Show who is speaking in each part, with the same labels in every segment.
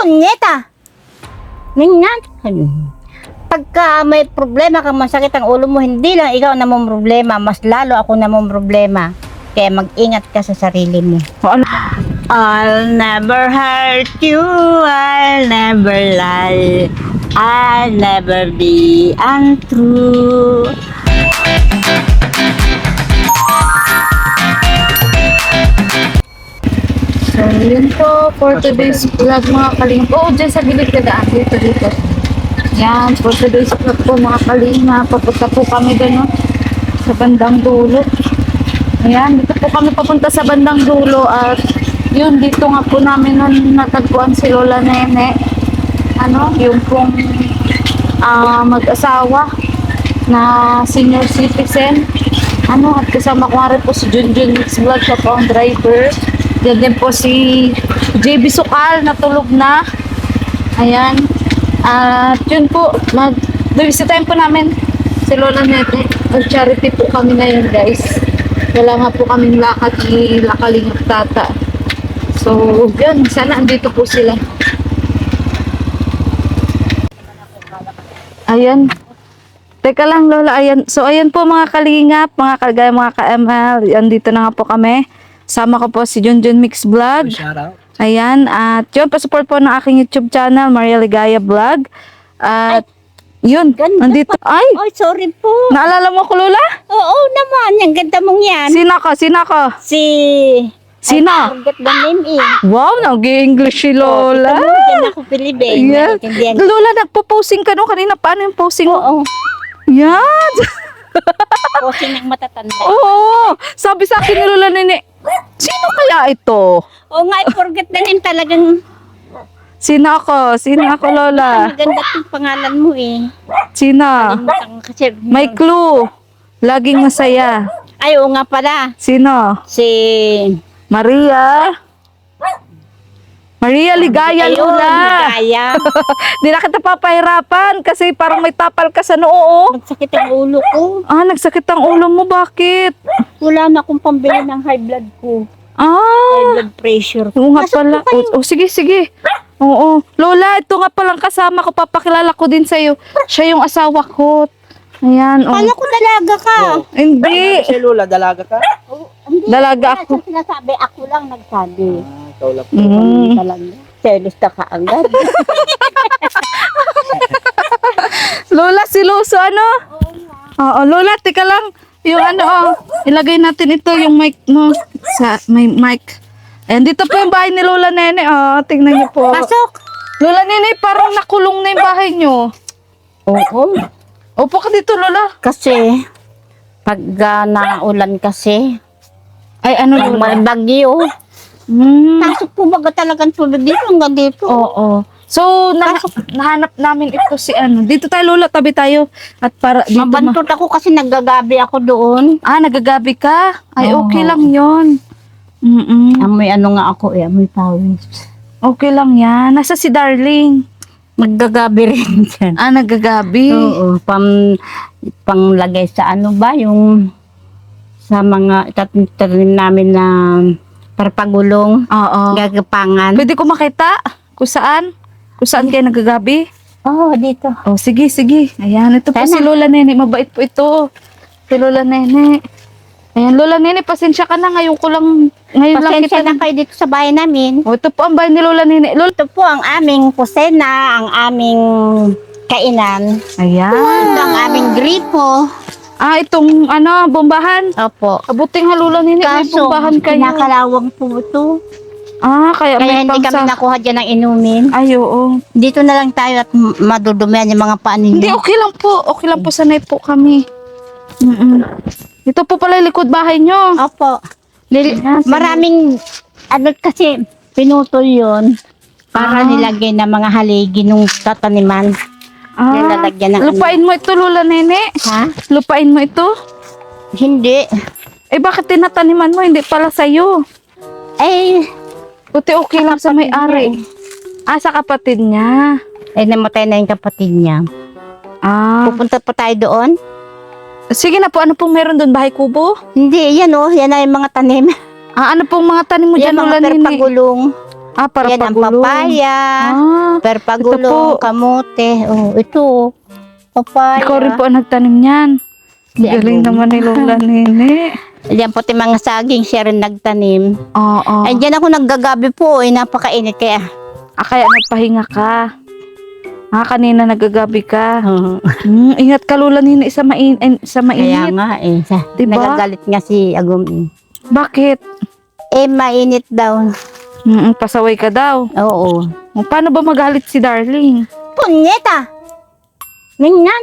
Speaker 1: Punyeta! Ganyan. Pagka may problema kang masakit ang ulo mo, hindi lang ikaw na mong problema, mas lalo ako na mong problema. Kaya mag-ingat ka sa sarili mo. I'll never hurt you, I'll never lie, I'll never be untrue.
Speaker 2: So, yun po for today's vlog mga kalingap. Oo, dyan sa gilid ka daan. Dito. Yan, for today's vlog po mga kalingap. Papunta po kami doon, no? Sa bandang dulo. Ayan, dito po kami papunta sa bandang dulo. At yun, dito nga po namin natagpuan si Lola Nene. Ano, yung pong mag-asawa na senior citizen. Ano, at kasama ko nga rin po si Junjun Mix Vlog, siya po ang driver. Diyan din po si JB Sukal, natulog na. Ayan. At yun po, mag-visitahin po namin si Lola Nete. Mag-charity po kami ngayon, guys. Wala nga po kaming lakad ni Lakalingap Tata. So, yun. Sana andito po sila. Ayan. Teka lang, Lola. Ayan. So, ayan po mga kalingap, mga kagaya, mga ka-ML. Andito na nga po kami. Sama ko po si Junjun Mix Vlog. Ayan. At yun, pasupport po ng aking YouTube channel, Maria Ligaya Vlog. At yun, andito. Ay!
Speaker 1: Ay, sorry po.
Speaker 2: Naalala mo ko, Lola?
Speaker 1: Oo naman, yung ganda mong yan.
Speaker 2: Sino ko? Sino ko? Sino?
Speaker 1: I forget the name eh.
Speaker 2: Wow, nag-English si Lola.
Speaker 1: Kita mo, dyan ako Pilipin.
Speaker 2: Yeah.
Speaker 1: Naiintindihan.
Speaker 2: Lola, nagpo-posing ka no? Kanina, paano yung posing mo?
Speaker 1: Oo.
Speaker 2: Yan!
Speaker 1: Posing ng matatanda.
Speaker 2: Oo! Sabi sa akin ni Lola Nene, sino kaya ito?
Speaker 1: Oo nga, I forget the name talagang.
Speaker 2: Sino ako? Sino ako, Lola?
Speaker 1: Maganda itong pangalan mo eh.
Speaker 2: Sino?
Speaker 1: Kalimutan ko kasi.
Speaker 2: May clue. Laging masaya.
Speaker 1: Ay, oo nga pala.
Speaker 2: Sino?
Speaker 1: Si
Speaker 2: Maria. Maria Ligaya,
Speaker 1: Ayun,
Speaker 2: Lola.
Speaker 1: Ligaya.
Speaker 2: Di na kita papahirapan kasi parang may tapal ka sa noo.
Speaker 1: Nagsakit ang ulo ko.
Speaker 2: Ah, nagsakit ang ulo mo. Bakit?
Speaker 1: Wala na akong pambili ng high blood ko. High
Speaker 2: Ah,
Speaker 1: blood pressure.
Speaker 2: oo nga
Speaker 1: Pasok
Speaker 2: pala.
Speaker 1: po kayo.
Speaker 2: Oh, sige, sige. Oo. Lola, ito nga palang kasama ko. Papakilala ko din sa'yo. Siya yung asawa ko. Ayan, oh.
Speaker 1: Kala ko dalaga ka.
Speaker 2: Hindi.
Speaker 3: Si Lola, dalaga ka?
Speaker 1: Hindi,
Speaker 2: Dalaga
Speaker 1: wala
Speaker 2: ako.
Speaker 1: siyang sinasabi. Ako lang nagsabi.
Speaker 3: Ikaw lang.
Speaker 2: Mm.
Speaker 1: Talaga. Selista ka agad.
Speaker 2: Lola, siloso, ano? Oo, Lola, tika lang. Yung ano, oh. Ilagay natin ito, yung mic mo. May mic. Ayan, dito po yung bahay ni Lola Nene. Oh, tingnan niyo po.
Speaker 1: Pasok.
Speaker 2: Lola Nene, parang nakulong na yung bahay niyo.
Speaker 1: Oo.
Speaker 2: Opo ka dito, Lola.
Speaker 1: Kasi, pag naulan kasi,
Speaker 2: Ay, ano,
Speaker 1: pag may
Speaker 2: Lola?
Speaker 1: bagyo, pasok po baga talagang tulad dito hanggang dito.
Speaker 2: Oo. So, nahanap namin ito si ano. Dito tayo, Lola, tabi tayo. At para dito
Speaker 1: Mabantot ako kasi naggagabi ako doon.
Speaker 2: nagagabi ka? Ay,
Speaker 1: Oo.
Speaker 2: okay lang yon.
Speaker 1: Amoy ano nga ako eh, amoy pawis.
Speaker 2: Okay lang yan. Nasa si Darling.
Speaker 1: Maggagabi rin dyan.
Speaker 2: Nagagabi.
Speaker 1: Oo, panglagay sa ano ba, yung sa mga tanim namin na parpagulong,
Speaker 2: Oo.
Speaker 1: gagapangan.
Speaker 2: Pwede ko makita kung saan? Kung saan kayo nagagabi?
Speaker 1: Oo, dito.
Speaker 2: Oh, sige, sige. Ayan, ito po
Speaker 1: Sana.
Speaker 2: si Lola Nene. Mabait po ito. Si Lola Nene. Ayan, Lola Nene, pasensya ka na. Ngayon lang
Speaker 1: Pasensya
Speaker 2: kita.
Speaker 1: na kayo dito sa bahay namin.
Speaker 2: Oh, ito po ang bahay ni Lola Nene. Lola.
Speaker 1: Ito po ang aming kusena, ang aming kainan.
Speaker 2: Ayan.
Speaker 1: Ito ang aming gripo.
Speaker 2: Ah, itong ano, bombahan.
Speaker 1: Opo.
Speaker 2: Kabuting ha, Lola Nene. May
Speaker 1: Kaso,
Speaker 2: bombahan kayo.
Speaker 1: kinakalawang po ito.
Speaker 2: Ah, kaya
Speaker 1: Kaya
Speaker 2: may
Speaker 1: hindi kami
Speaker 2: pangsa.
Speaker 1: nakuha dyan ng inumin.
Speaker 2: Ay, oo.
Speaker 1: Dito na lang tayo at madudumihan yung mga paan
Speaker 2: Hindi,
Speaker 1: ninyo.
Speaker 2: okay lang po. Okay lang po, sanay po kami. Ito po pala yung likod bahay nyo.
Speaker 1: Opo.
Speaker 2: Ah,
Speaker 1: Maraming, ano kasi, pinutol yun para
Speaker 2: Ah.
Speaker 1: nilagay na mga haligi nung tataniman. Nilalagyan ng
Speaker 2: lupain mo ito, Lola Nene.
Speaker 1: Ha?
Speaker 2: Lupain mo ito.
Speaker 1: Hindi.
Speaker 2: Eh, bakit tinataniman mo? Hindi pala sa'yo.
Speaker 1: Eh,
Speaker 2: Buti okay lang sa may-ari. Ah, sa kapatid niya.
Speaker 1: namatay na yung kapatid niya.
Speaker 2: Ah.
Speaker 1: Pupunta pa tayo doon?
Speaker 2: Sige na po, ano pong meron doon? Bahay kubo?
Speaker 1: Hindi, yan oh, yan na yung mga tanim.
Speaker 2: Ah, ano pong mga tanim mo
Speaker 1: Yan
Speaker 2: dyan, Lola
Speaker 1: mga
Speaker 2: Nene?
Speaker 1: perpagulong.
Speaker 2: para
Speaker 1: Yan ang
Speaker 2: pagulong.
Speaker 1: papaya.
Speaker 2: Ah,
Speaker 1: Perpagulong,
Speaker 2: ito po.
Speaker 1: kamote. Oh, ito. Papaya.
Speaker 2: ikaw rin po ang nagtanim niyan.
Speaker 1: Si
Speaker 2: Galing
Speaker 1: Agum.
Speaker 2: naman ni Lola Nene.
Speaker 1: Yan pati mga saging siya rin nagtanim.
Speaker 2: Oo.
Speaker 1: Ay, diyan ako naggagabi po. Napakainit kaya.
Speaker 2: Kaya nagpahinga ka. Kanina nagagabi ka.
Speaker 1: Oh,
Speaker 2: Ingat ka Lola Nene sa
Speaker 1: kaya
Speaker 2: mainit.
Speaker 1: nga
Speaker 2: Diba?
Speaker 1: Nagagalit nga si Agum.
Speaker 2: Bakit?
Speaker 1: Mainit daw.
Speaker 2: Pasaway ka daw.
Speaker 1: Oo.
Speaker 2: Paano ba magalit si Darling?
Speaker 1: Punyeta! Ganyan.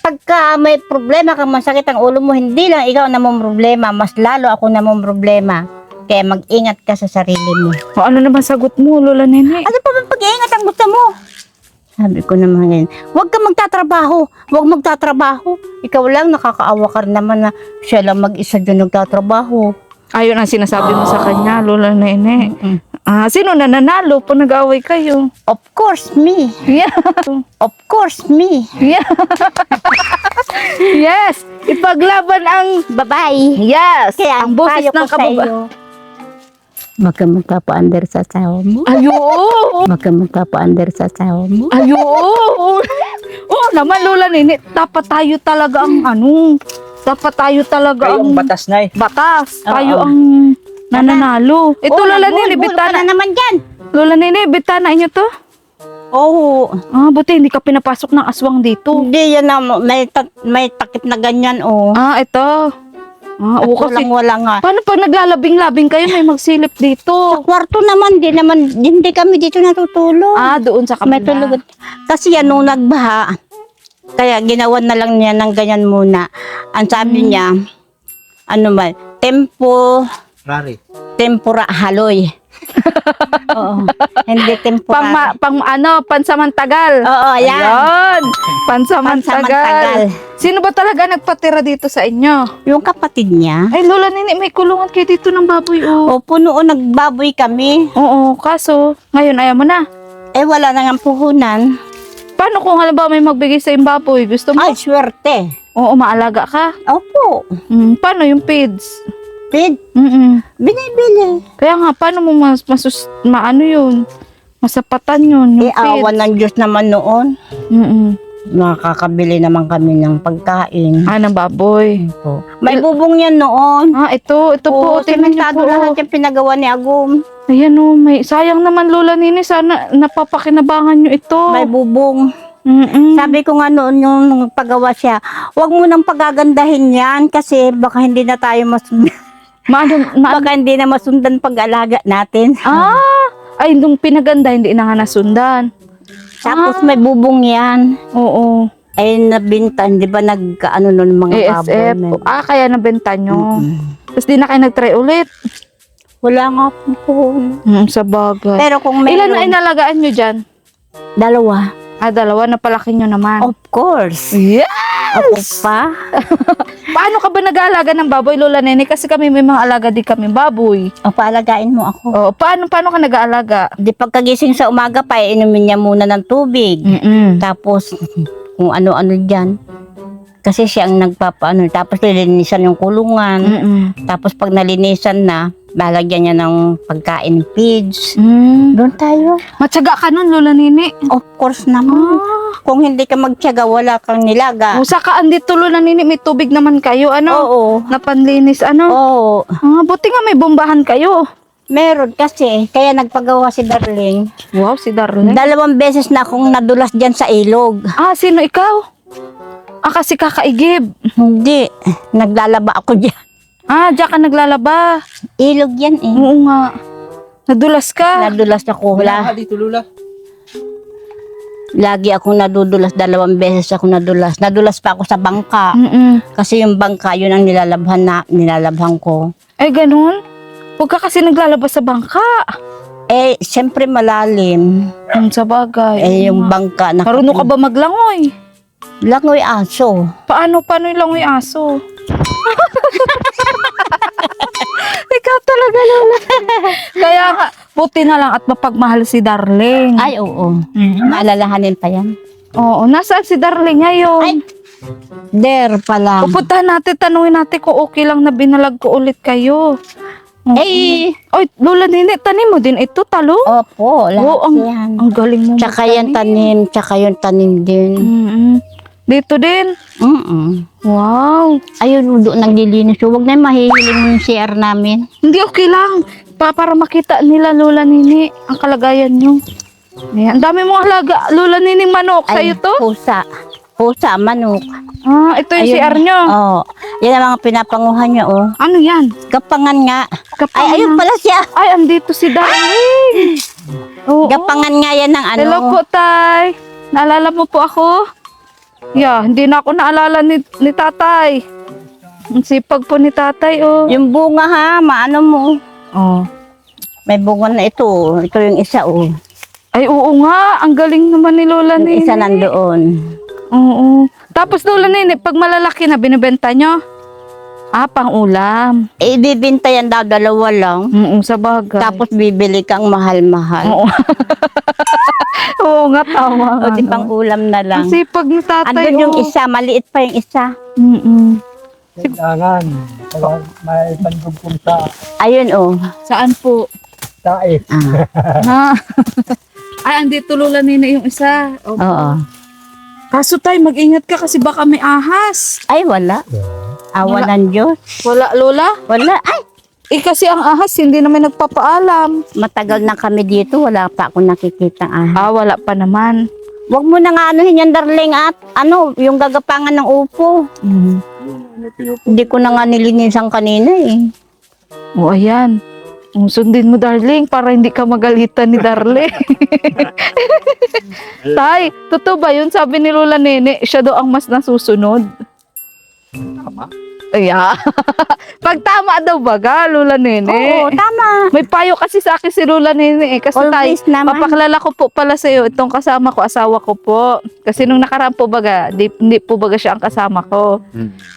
Speaker 1: Pagka may problema ka, masakit ang ulo mo, hindi lang ikaw na problema, mas lalo ako na problema. Kaya mag-ingat ka sa sarili mo.
Speaker 2: O ano naman sagot mo, Lola Nene?
Speaker 1: Ano pa ba pag-iingat ang gusto mo? Sabi ko naman yan, huwag ka magtatrabaho. Huwag magtatrabaho. Ikaw lang, nakakaawa ka rin naman na siya lang mag-isa dyan nagtatrabaho.
Speaker 2: Ayun ang sinasabi mo sa kanya, Lola Nene.
Speaker 1: Mm-mm.
Speaker 2: Sino na nanalo pag nag-away kayo?
Speaker 1: Of course, me.
Speaker 2: Yeah.
Speaker 1: Of course, me.
Speaker 2: Yeah. Yes. Ipaglaban ang...
Speaker 1: Bye-bye.
Speaker 2: Yes.
Speaker 1: Kaya
Speaker 2: ang boses
Speaker 1: payo ko
Speaker 2: ng
Speaker 1: sa
Speaker 2: kababa.
Speaker 1: iyo, Huwag ka magpapa-under sa asawa mo.
Speaker 2: Ayo.
Speaker 1: Huwag ka magpapa-under sa asawa mo.
Speaker 2: Ayo. Oo naman, Lola Nene. Dapat tayo talaga ang dapat tayo talaga
Speaker 3: Kayo
Speaker 2: ang
Speaker 3: ang batas na eh.
Speaker 2: batas.
Speaker 1: Oo.
Speaker 2: Tayo ang nananalo. Ito, Lola Nene,
Speaker 1: Bulbul ka
Speaker 2: bitana.
Speaker 1: na naman dyan.
Speaker 2: Lola Nene, bitana inyo to?
Speaker 1: Oo.
Speaker 2: Buti hindi ka pinapasok ng aswang dito.
Speaker 1: Hindi yan na, may takip na ganyan, oh.
Speaker 2: Ito. Oo, kasi
Speaker 1: Wala nga.
Speaker 2: paano pag naglalabing-labing kayo, may magsilip
Speaker 1: Sa
Speaker 2: dito?
Speaker 1: kwarto naman, hindi kami dito natutulog.
Speaker 2: Doon sa
Speaker 1: May
Speaker 2: kabila.
Speaker 1: tulog. Kasi yan, nung nagbaha, kaya ginawan na lang niya ng ganyan muna. Ang sabi niya, ano ba,
Speaker 3: Rari.
Speaker 1: tempura haloy. Oo. Hindi tempura.
Speaker 2: Pansamantagal.
Speaker 1: Oo, yan.
Speaker 2: Ayan. Pansamantagal.
Speaker 1: Pansamantagal.
Speaker 2: Sino ba talaga nagpatira dito sa inyo?
Speaker 1: Yung kapatid niya,
Speaker 2: Ay, Lola Nini, may kulungan kayo dito ng baboy, oh.
Speaker 1: opo noon nagbaboy kami.
Speaker 2: Oo, kaso, ngayon ayaw mo na.
Speaker 1: Wala na nga puhunan.
Speaker 2: Paano kung halimbawa may magbigay sa yung baboy? Gusto mo?
Speaker 1: Ay, swerte.
Speaker 2: Oo, maalaga ka.
Speaker 1: Opo.
Speaker 2: Paano yung pids?
Speaker 1: Pid, binibili.
Speaker 2: Kaya nga, paano mo maano yun? Masapatan yun, yung
Speaker 1: Awan ng Diyos naman noon. Nakakabili naman kami ng pagkain.
Speaker 2: Ng baboy.
Speaker 1: Po. May bubong yan noon.
Speaker 2: Ito po, tingnan niyo
Speaker 1: Simentado
Speaker 2: po.
Speaker 1: lahat yung pinagawa ni Agum.
Speaker 2: Ayan o, sayang naman Lola Nini, sana napapakinabangan nyo ito.
Speaker 1: May bubong. Sabi ko nga noon yung nung pagawa siya, huwag mo nang pagagandahin yan kasi baka hindi na tayo baka hindi na masundan pag-alaga natin.
Speaker 2: Ay, nung pinaganda, hindi na nga nasundan.
Speaker 1: Tapos may bubong yan.
Speaker 2: Oo.
Speaker 1: Ay nabinta, di ba nagkaano nun mga
Speaker 2: ASF.
Speaker 1: baboy?
Speaker 2: Kaya nabenta nyo. Tapos di na kayo nag-try ulit.
Speaker 1: Wala nga po.
Speaker 2: Sa bagay.
Speaker 1: Pero kung
Speaker 2: Ilan
Speaker 1: meron,
Speaker 2: na inalagaan nyo dyan?
Speaker 1: dalawa.
Speaker 2: Dalawa, napalaki nyo naman.
Speaker 1: Of course.
Speaker 2: Yes!
Speaker 1: Ako pa.
Speaker 2: Paano ka ba nag-aalaga ng baboy, Lola Nene? Kasi kami may mga alaga di kami baboy.
Speaker 1: O paalagain mo ako.
Speaker 2: Paano ka nag-aalaga?
Speaker 1: Di pagkagising sa umaga pa, inumin niya muna ng tubig. Tapos, kung ano-ano dyan. Kasi siya ang nagpapaano. Tapos, lilinisan yung kulungan. Tapos, pag nalinisan na, balagyan niya ng pagkain, feeds. Doon tayo.
Speaker 2: Matyaga ka nun, Lola Nene.
Speaker 1: Of course naman. Kung hindi ka magtiyaga, wala kang nilaga.
Speaker 2: Saka andito, Lola Nene, may tubig naman kayo.
Speaker 1: Oo.
Speaker 2: Na panlinis,
Speaker 1: Oo.
Speaker 2: buti nga may bombahan kayo.
Speaker 1: Meron kasi. Kaya nagpagawa si Darling.
Speaker 2: Wow, si Darling.
Speaker 1: 2 beses na akong nadulas dyan sa ilog.
Speaker 2: Sino ikaw? Kasi kakaigib.
Speaker 1: Hindi. Naglalaba ako dyan.
Speaker 2: Diyan ka naglalaba.
Speaker 1: Ilog yan eh.
Speaker 2: Oo nga. Nadulas ka.
Speaker 1: Nadulas ako.
Speaker 3: Wala ka dito, Lula.
Speaker 1: Lagi akong nadudulas. 2 beses ako nadulas. Nadulas pa ako sa bangka. Kasi yung bangka, yun ang nilalabhan ko.
Speaker 2: Ay, ganun? Huwag ka kasi naglalaba sa bangka.
Speaker 1: Siyempre malalim.
Speaker 2: Sa bagay.
Speaker 1: Yung bangka.
Speaker 2: Marunong ka ba maglangoy?
Speaker 1: Langoy aso.
Speaker 2: Paano yung langoy aso? Ikaw talaga, Lola. Kaya nga, buti na lang at mapagmahal si Darling.
Speaker 1: Ay, oo. Maalalahanin pa yan.
Speaker 2: Oo, nasaan si Darling ngayon?
Speaker 1: Ay, there pala.
Speaker 2: Pupuntahan natin, tanungin natin kung okay lang na binalag ko ulit kayo.
Speaker 1: Eh,
Speaker 2: Oy, Lola Nene, tanim mo din ito, talong?
Speaker 1: opo, lahat
Speaker 2: Oo,
Speaker 1: yan.
Speaker 2: ang galing mo.
Speaker 1: Tsaka yung tanim, tsaka yung tanim din.
Speaker 2: Mm-mm. Dito din. Wow.
Speaker 1: Ayun, doon naglilinis. So, huwag na yung mahihiling mo yung CR namin.
Speaker 2: Hindi, okay lang. Para makita nila, Lola Nene, ang kalagayan nyo. Ayan. Ang dami mong alaga, Lola Nene, manok. Sa'yo to?
Speaker 1: Pusa. Pusa, manok.
Speaker 2: Ah, ito yung
Speaker 1: Ayun.
Speaker 2: CR nyo.
Speaker 1: Oo. Yan ang mga pinapanguhan niya, oh.
Speaker 2: Ano yan?
Speaker 1: Gapangan nga.
Speaker 2: Gapangan.
Speaker 1: Ay, ayun pala siya.
Speaker 2: Ay, andito si Darling. Oo.
Speaker 1: Gapangan nga yan ng ano.
Speaker 2: Hello po, Tay. Naalala mo po ako? Yeah, hindi na ako naalala ni tatay. Ang sipag po ni tatay, oh.
Speaker 1: Yung bunga ha, maano mo.
Speaker 2: Oh.
Speaker 1: May bunga na ito. Ito yung isa, oh.
Speaker 2: Ay, oo nga. Ang galing naman ni Lola
Speaker 1: Yung
Speaker 2: Nene.
Speaker 1: isa nandoon.
Speaker 2: Oo. Tapos Lola Nene, pag malalaki na, binibenta nyo? Ah, pang ulam.
Speaker 1: Eh, bibinta yan daw, dalawa lang.
Speaker 2: Sa bagay.
Speaker 1: Tapos bibili kang mahal-mahal.
Speaker 2: Oo. Oo nga, tama.
Speaker 1: O, di pang ulam na lang.
Speaker 2: Ang sipag ni tatay,
Speaker 1: Andun yung
Speaker 2: oh.
Speaker 1: isa, maliit pa yung isa.
Speaker 2: Mm-mm.
Speaker 4: Kailangan may pandugtong sa
Speaker 1: Ayun, oh.
Speaker 2: Saan po?
Speaker 4: tae.
Speaker 2: Ha? Ay, andito Lola Nene yung isa.
Speaker 1: Oo.
Speaker 2: Kaso tay, mag-ingat ka kasi baka may ahas.
Speaker 1: Ay, wala. Awa
Speaker 2: Wala.
Speaker 1: ng Diyos.
Speaker 2: Wala, Lola?
Speaker 1: Wala. Ay,
Speaker 2: Kasi ang ahas, hindi naman nagpapaalam.
Speaker 1: matagal na kami dito. Wala pa ako nakikita.
Speaker 2: Wala pa naman.
Speaker 1: Huwag mo na nga anuhin yan, darling, at ano, yung gagapangan ng upo. Hindi ko na nga nilinisan kanina eh.
Speaker 2: O, ayan. Sundin mo, darling, para hindi ka magalitan ni darling. Tay, totoo ba yun? Sabi ni Lola Nene, siya daw ang mas nasusunod.
Speaker 4: Tama.
Speaker 2: Iya. Pag tama daw baga, Lola Nene.
Speaker 1: Oo, tama.
Speaker 2: May payo kasi sa akin si Lola Nene eh. Kasi tay,
Speaker 1: Always naman.
Speaker 2: papakilala ko po pala sa iyo itong kasama ko, asawa ko po. Kasi nung nakaraan po baga, hindi po baga siya ang kasama ko.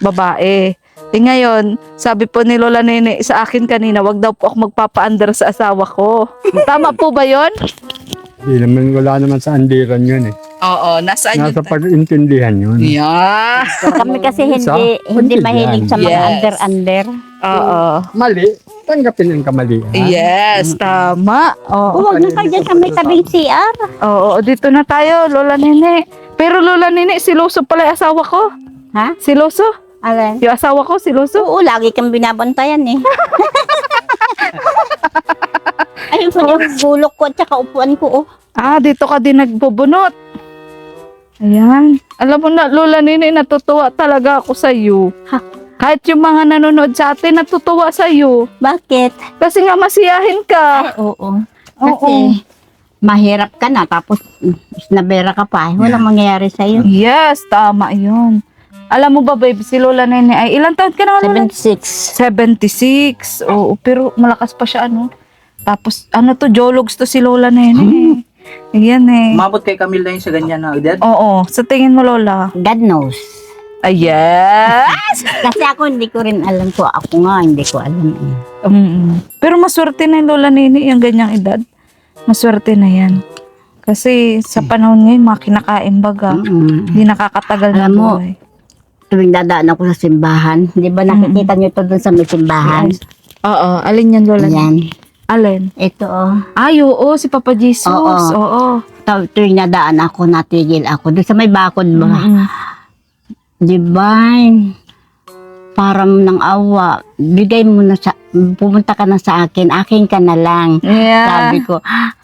Speaker 2: Babae. Eh ngayon, sabi po ni Lola Nene sa akin kanina, wag daw po ako magpapa-under sa asawa ko. Tama po ba yon?
Speaker 4: Di naman, wala naman sa andiran yun eh.
Speaker 2: Oo, nasaan
Speaker 4: Nasa pag-intindihan yun.
Speaker 2: Yeah.
Speaker 1: Kami kasi hindi
Speaker 4: Hindi
Speaker 1: mahilig sa mga
Speaker 2: Yes.
Speaker 1: under-under.
Speaker 2: Oo.
Speaker 4: Mali, tanggapin ang kamalian.
Speaker 2: Yes, tama. Oo.
Speaker 1: Huwag na kayo dyan sa may tabing CR.
Speaker 2: Oo, dito na tayo, Lola Nene. Pero Lola Nene, siloso pala yung asawa ko.
Speaker 1: Ha?
Speaker 2: Siloso?
Speaker 1: Alin?
Speaker 2: Yung asawa ko, siloso?
Speaker 1: Oo, lagi kang binabantayan eh. Ayun pa yung bulok ko at saka upuan ko, oh.
Speaker 2: Dito ka din nagbubunot. Ayan. Alam mo na, Lola Nene, natutuwa talaga ako sa iyo.
Speaker 1: Ha?
Speaker 2: Kahit yung mga nanonood sa atin, natutuwa sa iyo.
Speaker 1: Bakit?
Speaker 2: Kasi nga masiyahin ka.
Speaker 1: Ay, oo. Kasi
Speaker 2: Oo.
Speaker 1: mahirap ka na tapos nabera ka pa. Walang mangyayari sa'yo.
Speaker 2: Yes, tama yun. Alam mo ba, babe, si Lola Nene ay ilang taon ka na, Lola?
Speaker 1: 76.
Speaker 2: 76. Oo, pero malakas pa siya, ano. Tapos, ano to, jologs to si Lola Nene. Ayan eh.
Speaker 3: Umabot kay Camille na yun sa ganyan na edad.
Speaker 2: Oo, sa tingin mo, Lola?
Speaker 1: God knows.
Speaker 2: Yes!
Speaker 1: Kasi ako hindi ko rin alam ko. Ako nga hindi ko alam eh.
Speaker 2: Pero maswerte na yung Lola Nene, yung ganyang edad. Maswerte na yan. Kasi sa panahon ngayon, mga kinakain baga. Hindi nakakatagal na
Speaker 1: Alam mo,
Speaker 2: buhay.
Speaker 1: tuwing dadaan ako sa simbahan, di ba nakikita nyo to dun sa may simbahan?
Speaker 2: Oo, alin yan, Lola?
Speaker 1: Ayan.
Speaker 2: Alin?
Speaker 1: Ito oh.
Speaker 2: Ay, oo, si Papa Jesus.
Speaker 1: Oo.
Speaker 2: Oo.
Speaker 1: Tuwing nadaan ako, natigil ako. Doon sa may bakod ba?
Speaker 2: Mm-mm.
Speaker 1: Divine. Param ng awa. Bigay mo na sa, pumunta ka na sa akin. Akin ka na lang.
Speaker 2: Yeah.
Speaker 1: Sabi ko,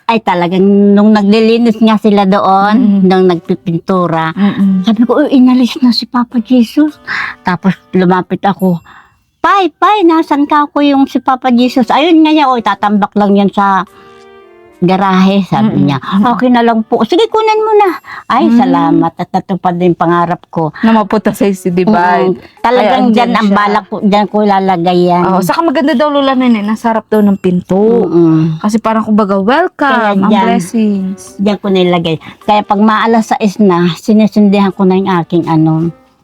Speaker 1: ay talagang nung naglilinis nga sila doon, nung nagpipintura,
Speaker 2: Mm-mm.
Speaker 1: sabi ko, inalis na si Papa Jesus. Tapos lumapit ako, Pai, nasan ka ako yung si Papa Jesus? Ayun nga niya, tatambak lang yan sa garahe, sabi niya. Okay na lang po. Sige, kunin mo na. Ay, salamat. At natupad din pangarap ko.
Speaker 2: Na mapunta sa'yo si Divine.
Speaker 1: Talagang
Speaker 2: Ay,
Speaker 1: dyan
Speaker 2: andyan
Speaker 1: ang
Speaker 2: siya.
Speaker 1: balak ko, dyan ko lalagay yan.
Speaker 2: Oo, saka maganda daw, Lola Nene, nasa harap daw ng pinto. Kasi parang kumbaga, welcome,
Speaker 1: Kaya
Speaker 2: ang
Speaker 1: dyan.
Speaker 2: blessings.
Speaker 1: Diyan ko nilagay. Kaya pag maalas 6 na, sinisindihan ko na yung aking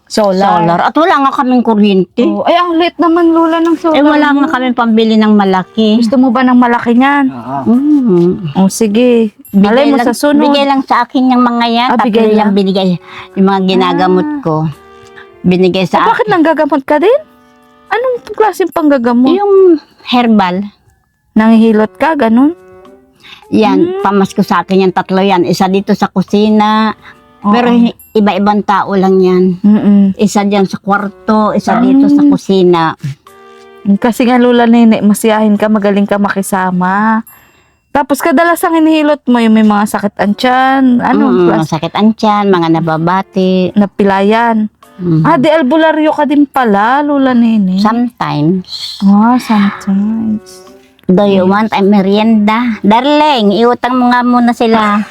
Speaker 1: solar. At wala nga kaming kuryente.
Speaker 2: Oh, ay, ang late naman, Lola, ng solar.
Speaker 1: Wala nga kaming pambili ng malaki.
Speaker 2: Gusto mo ba ng malaki niyan? Oh, sige. Malay mo sa sunod.
Speaker 1: Bigay lang sa akin yung mga yan. Tapos
Speaker 2: bigay
Speaker 1: yung
Speaker 2: lang?
Speaker 1: binigay, yung mga ginagamot ko. Binigay sa
Speaker 2: Bakit nang gagamot ka din? Anong klaseng panggagamot?
Speaker 1: Yung Herbal.
Speaker 2: Nangihilot ka, ganun?
Speaker 1: Yan, pamasko sa akin yan, 3 yan. Isa dito sa kusina. Pero
Speaker 2: Oo.
Speaker 1: iba-ibang tao lang yan.
Speaker 2: Mm-mm.
Speaker 1: Isa dyan sa kwarto, isa dito sa kusina.
Speaker 2: Kasi nga Lola Nene, masiyahin ka, magaling ka makisama. Tapos kadalasang hinihilot mo yung may mga sakit ang tiyan,
Speaker 1: Masakit ang tiyan, mga nababati.
Speaker 2: napilayan.
Speaker 1: Mm.
Speaker 2: Di albularyo ka din pala, Lola Nene.
Speaker 1: Sometimes.
Speaker 2: Sometimes.
Speaker 1: Do you want a merienda? Darling, iutang mo nga muna sila.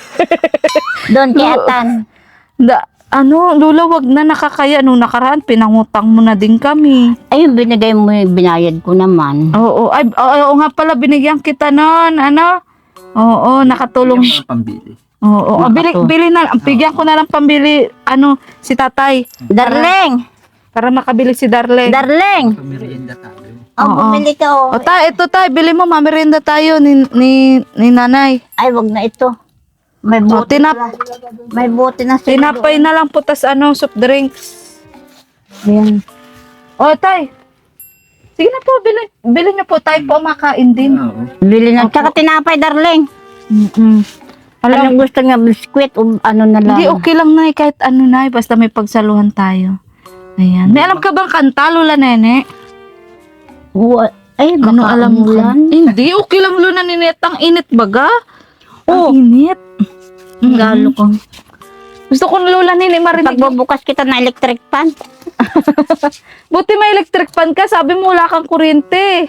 Speaker 1: Doon kay Atan.
Speaker 2: Lola, wag na, nakakaya. Nung nakaraan, pinangutang mo na din kami.
Speaker 1: Ayun, binigay mo yung binayad ko naman.
Speaker 2: Oo, oo nga pala, binigyan kita nun, Oo, nakatulong.
Speaker 3: Yung mga pambili.
Speaker 2: Oo, bili na, bigyan ko na lang pambili, si tatay.
Speaker 1: Darling!
Speaker 2: Para makabili si Darling.
Speaker 1: Darling!
Speaker 3: Pamirienda tayo.
Speaker 1: Bumili ka
Speaker 2: O ito tay, bili mo, mamerenda tayo ni nanay.
Speaker 1: Ay, wag na ito. May bote May bote na sila.
Speaker 2: Tinapay na lang po, tas soft drinks. Ayan. O tay, sige na po, bili niyo po, tayo po makain din.
Speaker 3: Oo.
Speaker 1: Bili na. Tsaka tinapay, darling. Anong gusto nga, biskwit o ano na lang.
Speaker 2: Hindi, okay lang na kahit na basta may pagsaluhan tayo. Ayan. May alam ka bang kanta, Lola Nene?
Speaker 1: Ay, baka
Speaker 2: Alam mo
Speaker 1: umulan.
Speaker 2: Hindi, okay lang, Lola Nene. Ang init baga?
Speaker 1: Oo.
Speaker 2: Ang init.
Speaker 1: Galo ko.
Speaker 2: Gusto ko Lola Nene marinig.
Speaker 1: Pagbubukas kita na electric fan.
Speaker 2: Buti may electric fan ka, sabi mo wala kang kuryente.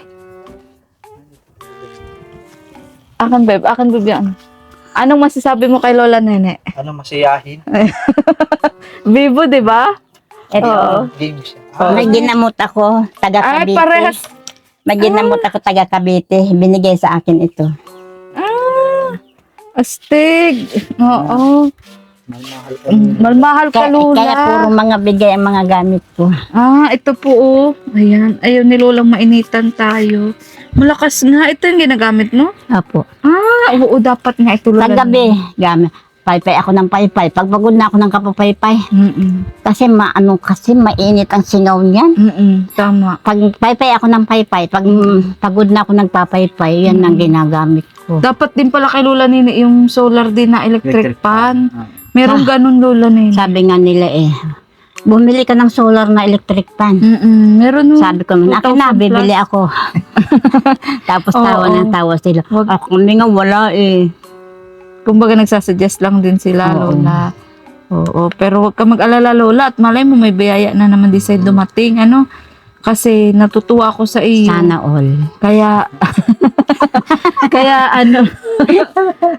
Speaker 2: Akan babe yan. Anong masasabi mo kay Lola Nene?
Speaker 3: Ano, masiyahin?
Speaker 2: Vivo, di ba?
Speaker 1: Ito.
Speaker 3: Game siya.
Speaker 1: May ginamot ako, taga
Speaker 2: Ay,
Speaker 1: Cavite.
Speaker 2: parehas.
Speaker 1: May ginamot ako, taga Cavite. Binigay sa akin ito.
Speaker 2: Astig. Oo.
Speaker 3: Mahal ka.
Speaker 2: Malmahal ka, Lola.
Speaker 1: Kaya puro mga bigay ang mga gamit ko.
Speaker 2: Ito po, oh. Ayan. Ayaw ni Lolang mainitan tayo. Malakas nga. Ito yung ginagamit, no?
Speaker 1: Apo.
Speaker 2: Oo, dapat nga ito,
Speaker 1: Sa
Speaker 2: Lola.
Speaker 1: gabi, gamit. Paypay ako ng paypay. Pag pagod na ako ng kapapaypay.
Speaker 2: Mm-mm.
Speaker 1: Kasi kasi mainit ang singaw niyan.
Speaker 2: Tama.
Speaker 1: Pag paypay ako ng paypay, pag pagod na ako nagpapaypay, yan ang ginagamit ko.
Speaker 2: Dapat din pala kay Lola Nene yung solar din na electric fan.
Speaker 3: Ah.
Speaker 2: Meron ganun, Lola Nene.
Speaker 1: Sabi nga nila bumili ka ng solar na electric fan.
Speaker 2: Meron nun.
Speaker 1: Sabi ko, akin na,
Speaker 2: 2,000 plus.
Speaker 1: bibili ako. Tapos tawa ng tawa sila.
Speaker 2: Wag-
Speaker 1: Ako kami nga wala
Speaker 2: Kumbaga nagsasuggest lang din sila,
Speaker 1: Oo.
Speaker 2: Lola. Oo, pero huwag ka mag-alala, Lola. At malay mo, may biyaya na naman di sa'yo dumating. Kasi natutuwa ako sa iyo.
Speaker 1: Sana all.
Speaker 2: Kaya,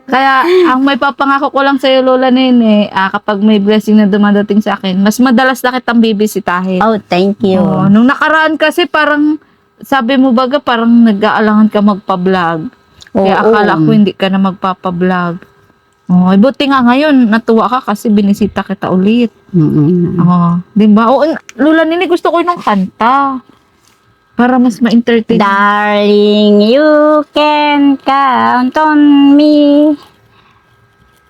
Speaker 2: kaya ang may papangako ko lang sa'yo, Lola Nene, kapag may blessing na dumadating sa akin, mas madalas na kitang bibisitahin.
Speaker 1: Oh, thank you.
Speaker 2: Oo, nung nakaraan kasi parang, sabi mo baga, parang nag-aalangan ka magpa-vlog. Kaya
Speaker 1: Oo.
Speaker 2: akala ko hindi ka na magpapa-vlog. Oh, buti nga ngayon, natuwa ka kasi binisita kita ulit. Oh, di ba? Oo, Lola Nene, gusto ko yung kanta. Para mas ma-entertain.
Speaker 1: Darling, you can count on me.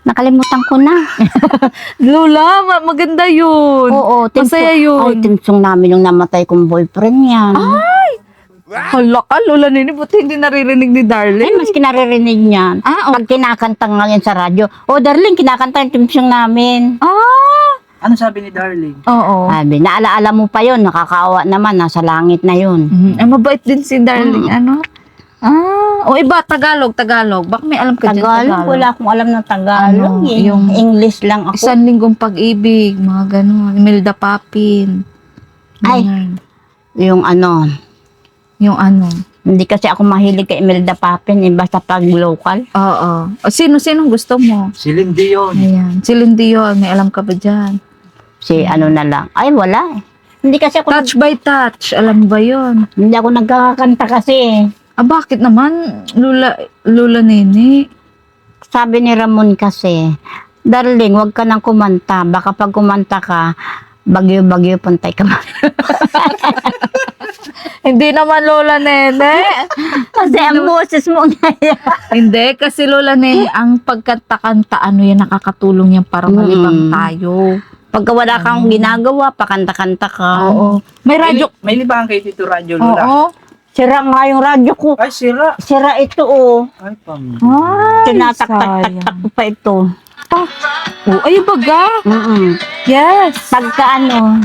Speaker 1: Nakalimutan ko na.
Speaker 2: Lola, maganda yun.
Speaker 1: Oo,
Speaker 2: Masaya yun.
Speaker 1: Ay, tinsong namin yung namatay kong boyfriend yan.
Speaker 2: Hala ka, Lola Nene, buti hindi naririnig ni
Speaker 1: Ay,
Speaker 2: Darling.
Speaker 1: mas kinaririnig niyan. Pag kinakanta ngayon sa radyo, darling, kinakanta yung tinsong namin.
Speaker 3: Ano sabi ni Darling?
Speaker 2: Oo.
Speaker 1: Sabi, naalaala mo pa yun, nakakaawa naman, nasa langit na yun.
Speaker 2: Ay, mabait din si Darling. O iba, Tagalog. Baka may alam ka dyan,
Speaker 1: Tagalog, wala akong alam ng Tagalog.
Speaker 2: Yung
Speaker 1: English lang ako.
Speaker 2: Isang linggong pag-ibig, mga ganun. Imelda Papin.
Speaker 1: Ay.
Speaker 2: Ganun.
Speaker 1: Yung ano,
Speaker 2: Yung
Speaker 1: hindi kasi ako mahilig kay Imelda Papin, basta pag local.
Speaker 2: Oo. O sino gusto mo?
Speaker 3: Si Lindy yun.
Speaker 2: Ayan. Si Lindy yun. May alam ka ba dyan?
Speaker 1: Si ano na lang. Ay, wala. Hindi kasi ako,
Speaker 2: Touch by touch. Alam mo ba yun?
Speaker 1: hindi ako nagkakanta kasi.
Speaker 2: Bakit naman? Lola Nene.
Speaker 1: Sabi ni Ramon kasi, darling, wag ka nang kumanta. Baka pag kumanta ka, bagyo-bagyo pantay ka.
Speaker 2: Hindi naman, Lola Nene.
Speaker 1: Kasi ang boses mo ngayon.
Speaker 2: Hindi, kasi Lola Nene, ang pagkanta-kanta, yan, nakakatulong yan para malibang tayo.
Speaker 1: Pagka wala kang ginagawa, pakanta-kanta ka.
Speaker 2: Oo. May radyo.
Speaker 3: May libangan kay Tito Radyo, Lola.
Speaker 2: Oo.
Speaker 1: Sira nga yung radyo ko.
Speaker 3: Ay, sira.
Speaker 1: Sira ito, oh.
Speaker 3: Ay,
Speaker 2: Ay,
Speaker 1: Tinatak-tak-tak ko pa ito.
Speaker 2: Oh, ay, baga. Yes.
Speaker 1: Pagka ano,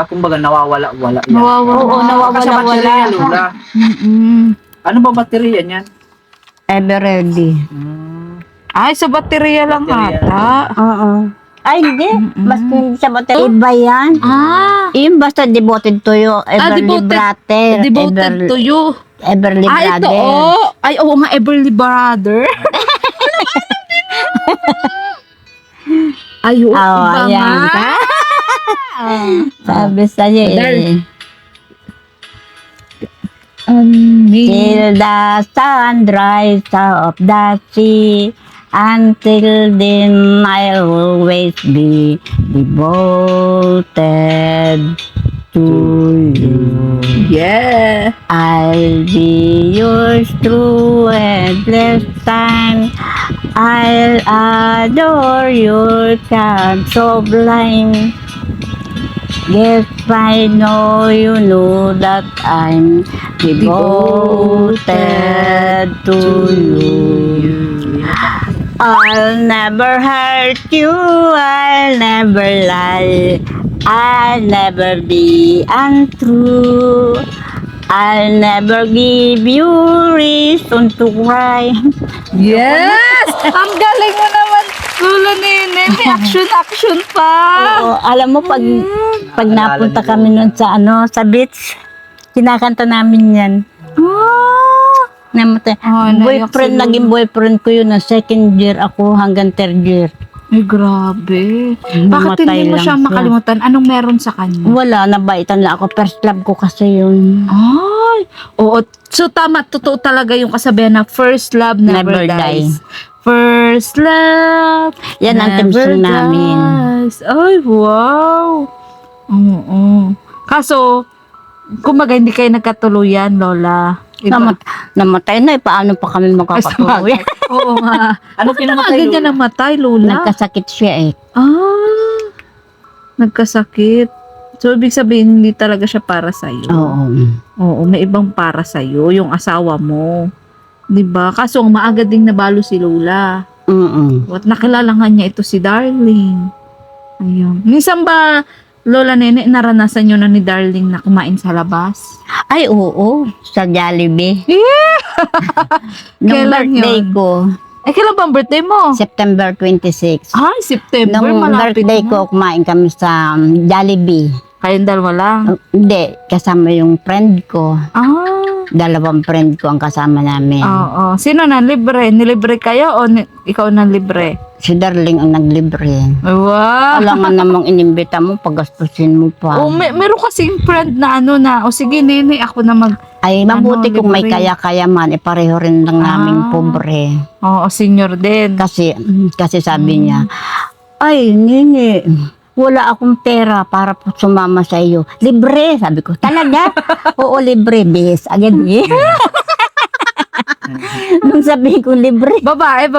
Speaker 3: kumbaga nawawala-wala yan.
Speaker 2: Nawawala.
Speaker 1: Oo, nawawala.
Speaker 3: Sa baterya, Lola. Ano ba baterya niyan?
Speaker 1: ever ready.
Speaker 2: Ay, sa baterya lang
Speaker 3: Baterya.
Speaker 2: ata.
Speaker 1: Oo. Ay, hindi. Basta hindi sa baterya. Iba yan.
Speaker 2: Ah,
Speaker 1: Yung basta devoted to you. Everly
Speaker 2: devoted-
Speaker 1: brother.
Speaker 2: devoted to you.
Speaker 1: Everly
Speaker 2: Ah, ito,
Speaker 1: brother.
Speaker 2: oh. Ay, oo nga, Everly Brother. Ay, oo, iba
Speaker 1: ayan
Speaker 2: nga.
Speaker 1: ka. Sabi sa'yo eh. Till the sunrise of the sea, until then I'll always be devoted to you.
Speaker 2: Yeah.
Speaker 1: I'll be yours through endless time. I'll adore your charm sublime. Yes, I know you know that I'm devoted to you. I'll never hurt you, I'll never lie, I'll never be untrue. I'll never give you reason to cry.
Speaker 2: Yes! Ang galing mo naman, Lolo Nene. May action pa.
Speaker 1: Oo, alam mo pag napunta kami nun sa sa beach, kinakanta namin yan. Namatay.
Speaker 2: Naiyak si Lolo.
Speaker 1: Naging boyfriend ko yun na second year ako hanggang third year.
Speaker 2: Ay, grabe. Bakit
Speaker 1: Namatay
Speaker 2: hindi mo
Speaker 1: lang
Speaker 2: siya makalimutan? Anong meron sa kanya?
Speaker 1: Wala, nabaitan lang ako. First love ko kasi yun.
Speaker 2: Ay, oo. So, tama. Totoo talaga yung kasabihan na first love never,
Speaker 1: Never
Speaker 2: dies. First love
Speaker 1: Yan ang theme song namin.
Speaker 2: dies. Ay, wow. Oo. Kaso, kumbaga hindi kayo nagkatuluyan, Lola.
Speaker 1: Namatay na, paano pa kami makakatuloy?
Speaker 2: Oo nga.
Speaker 3: Ano
Speaker 2: Bakit
Speaker 3: pinamatay,
Speaker 2: naman ganyan
Speaker 3: Lola?
Speaker 2: namatay, Lola?
Speaker 1: Nagkasakit siya eh.
Speaker 2: Nagkasakit. So, ibig sabihin, hindi talaga siya para sa'yo.
Speaker 1: Oo.
Speaker 2: Oo, may ibang para sa'yo, yung asawa mo. 'Di ba? Kaso, ang maaga ding nabalo si Lola. At nakilala nga niya ito si Darling. Ayun. Minsan ba, Lola Nene, naranasan nyo na ni Darling na kumain sa labas?
Speaker 1: Ay, oo. Sa Jollibee. Nung
Speaker 2: Kailan
Speaker 1: birthday
Speaker 2: yun?
Speaker 1: ko,
Speaker 2: Kailan ba ang birthday mo?
Speaker 1: September 26.
Speaker 2: Ay, September,
Speaker 1: Nung
Speaker 2: malapit
Speaker 1: birthday
Speaker 2: na.
Speaker 1: ko, kumain kami sa Jollibee.
Speaker 2: Kayong dalawa lang?
Speaker 1: Hindi, kasama yung friend ko.
Speaker 2: Ah,
Speaker 1: 2 friend ko ang kasama namin.
Speaker 2: oo. Sino na libre? Nilibre kayo o ikaw na libre?
Speaker 1: Si Darling ang naglibre.
Speaker 2: Wow!
Speaker 1: Wala nga namang inimbita mo, pagastusin mo pa.
Speaker 2: Oh, meron kasing friend na o sige, Nene, ako na
Speaker 1: Ay, mabuti kung may
Speaker 2: libre.
Speaker 1: kaya-kaya man, pareho rin lang naming pobre.
Speaker 2: Oo, senior din.
Speaker 1: Kasi sabi niya, ay, Nini, wala akong pera para po sumama sa iyo. Libre, sabi ko. Talaga? Oo, libre. Bis, agad eh. Nung sabi ko libre.
Speaker 2: Babae.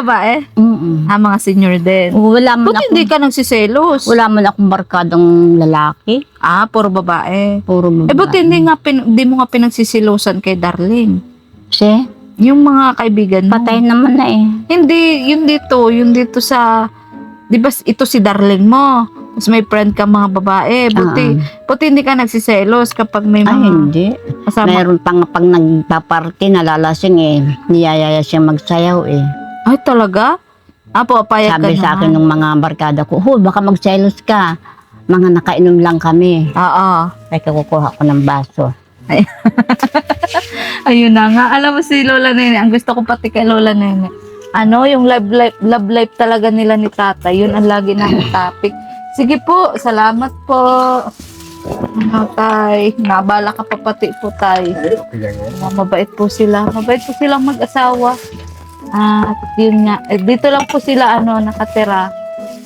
Speaker 2: Mga senior din.
Speaker 1: Wala man
Speaker 2: Buti hindi
Speaker 1: ako,
Speaker 2: ka nagsiselos.
Speaker 1: wala man akong barkadang lalaki.
Speaker 2: Puro babae.
Speaker 1: Puro babae.
Speaker 2: Buti hindi mo nga pinagsisilosan kay Darling.
Speaker 1: Kasi,
Speaker 2: Yung mga kaibigan mo.
Speaker 1: patay naman na eh.
Speaker 2: Hindi, yun dito sa, di ba ito si Darling mo? Tapos may friend ka mga babae. Buti hindi ka nagsiselos kapag may
Speaker 1: Ay,
Speaker 2: mga
Speaker 1: hindi.
Speaker 2: kasama.
Speaker 1: Meron pa nga pag nagpaparty, nalalasing eh. Niyayaya siyang magsayaw eh.
Speaker 2: Ay, talaga? Papayag ka
Speaker 1: Sabi sa akin
Speaker 2: naman.
Speaker 1: ng mga barkada ko, baka magselos ka. Mga nakainom lang kami.
Speaker 2: Oo.
Speaker 1: Ay, kukuha ko ng baso.
Speaker 2: Ayun na nga. Alam mo si Lola Nene, ang gusto ko pati kay Lola Nene. Yung love life talaga nila ni Tata. Yun ang lagi namin topic. Sige po, salamat po. Tay, nabala ka pa pati po, Tay. Mabait po sila. Mabait po silang mag-asawa. At yun nga, dito lang po sila nakatira.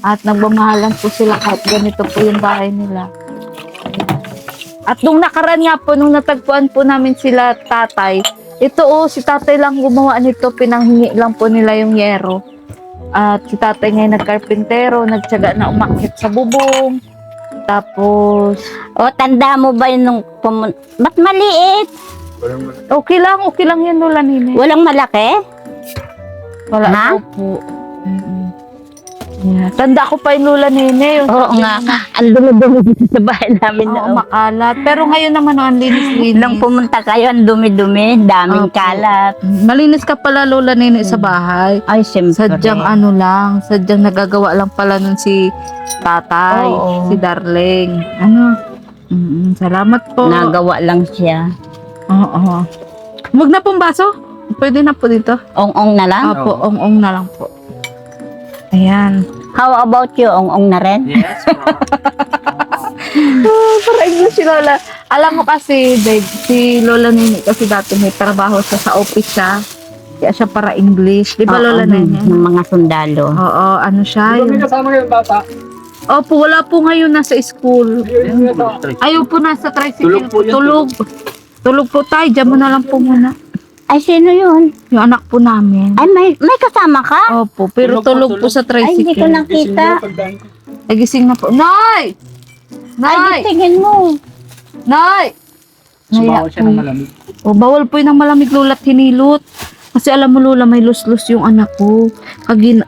Speaker 2: At nagmamahalan po sila kahit ganito po yung bahay nila. At nung nakaraan nga po, nung natagpuan po namin sila Tatay, ito si Tatay lang gumawa nito, pinanghingi lang po nila yung yero. At si Tatay ngayon nagkarpintero, nagtiyaga na umakyat sa bubong. Tapos,
Speaker 1: Tanda mo ba yun nung Ba't maliit?
Speaker 2: Okay lang yan, Lola Nini.
Speaker 1: Walang malaki?
Speaker 2: Wala
Speaker 1: Ha?
Speaker 2: daw po. Yeah. Tanda ko pa yung Lola Nini. Yung
Speaker 1: Oo nga. Ang dumi-dumi dito sa bahay namin
Speaker 2: Oo,
Speaker 1: noon.
Speaker 2: makalat. Pero ngayon naman, ang linis-linis.
Speaker 1: Nung pumunta kayo, ang dumi-dumi, daming
Speaker 2: Opo.
Speaker 1: kalat.
Speaker 2: Malinis ka pala, Lola Nini, sa bahay.
Speaker 1: Ay, siyempre.
Speaker 2: Sadyang nagagawa lang pala nun si tatay,
Speaker 1: Oo.
Speaker 2: si Darling. Salamat po.
Speaker 1: Nagawa lang siya.
Speaker 2: Oo. Wag na pong baso. Pwede na po dito.
Speaker 1: Ong-ong na lang?
Speaker 2: Opo, ong-ong na lang po. Ayan.
Speaker 1: How about you? Ong-ong na rin?
Speaker 3: Yes, po.
Speaker 2: Para English si Lola. Alam mo kasi, Dave, si Lola Nini kasi dati may trabaho siya sa office siya. Kaya siya para English. Di ba, Lola Nini?
Speaker 1: Ng mga sundalo.
Speaker 2: Oo, ano siya.
Speaker 4: May kasama kayong bata.
Speaker 2: Opo, wala po ngayon nasa school. Ayaw po nasa tricycle.
Speaker 3: Tulog po yun.
Speaker 2: Tulog po tayo. Diyan mo na lang po muna.
Speaker 1: Ay, sino yun?
Speaker 2: Yung anak po namin.
Speaker 1: Ay, may kasama ka?
Speaker 2: Opo, pero tulog po sa
Speaker 1: Ay, hindi ko
Speaker 2: tricycle.
Speaker 1: nakita.
Speaker 2: Ay, gising na po. Nay!
Speaker 1: Ay,
Speaker 2: Nay!
Speaker 1: tingin mo.
Speaker 2: Nay!
Speaker 3: Sumawa siya ng malamig.
Speaker 2: O, bawal po yun ng malamig, Lola, at hinilot. Kasi alam mo, Lola, may lus-lus yung anak ko.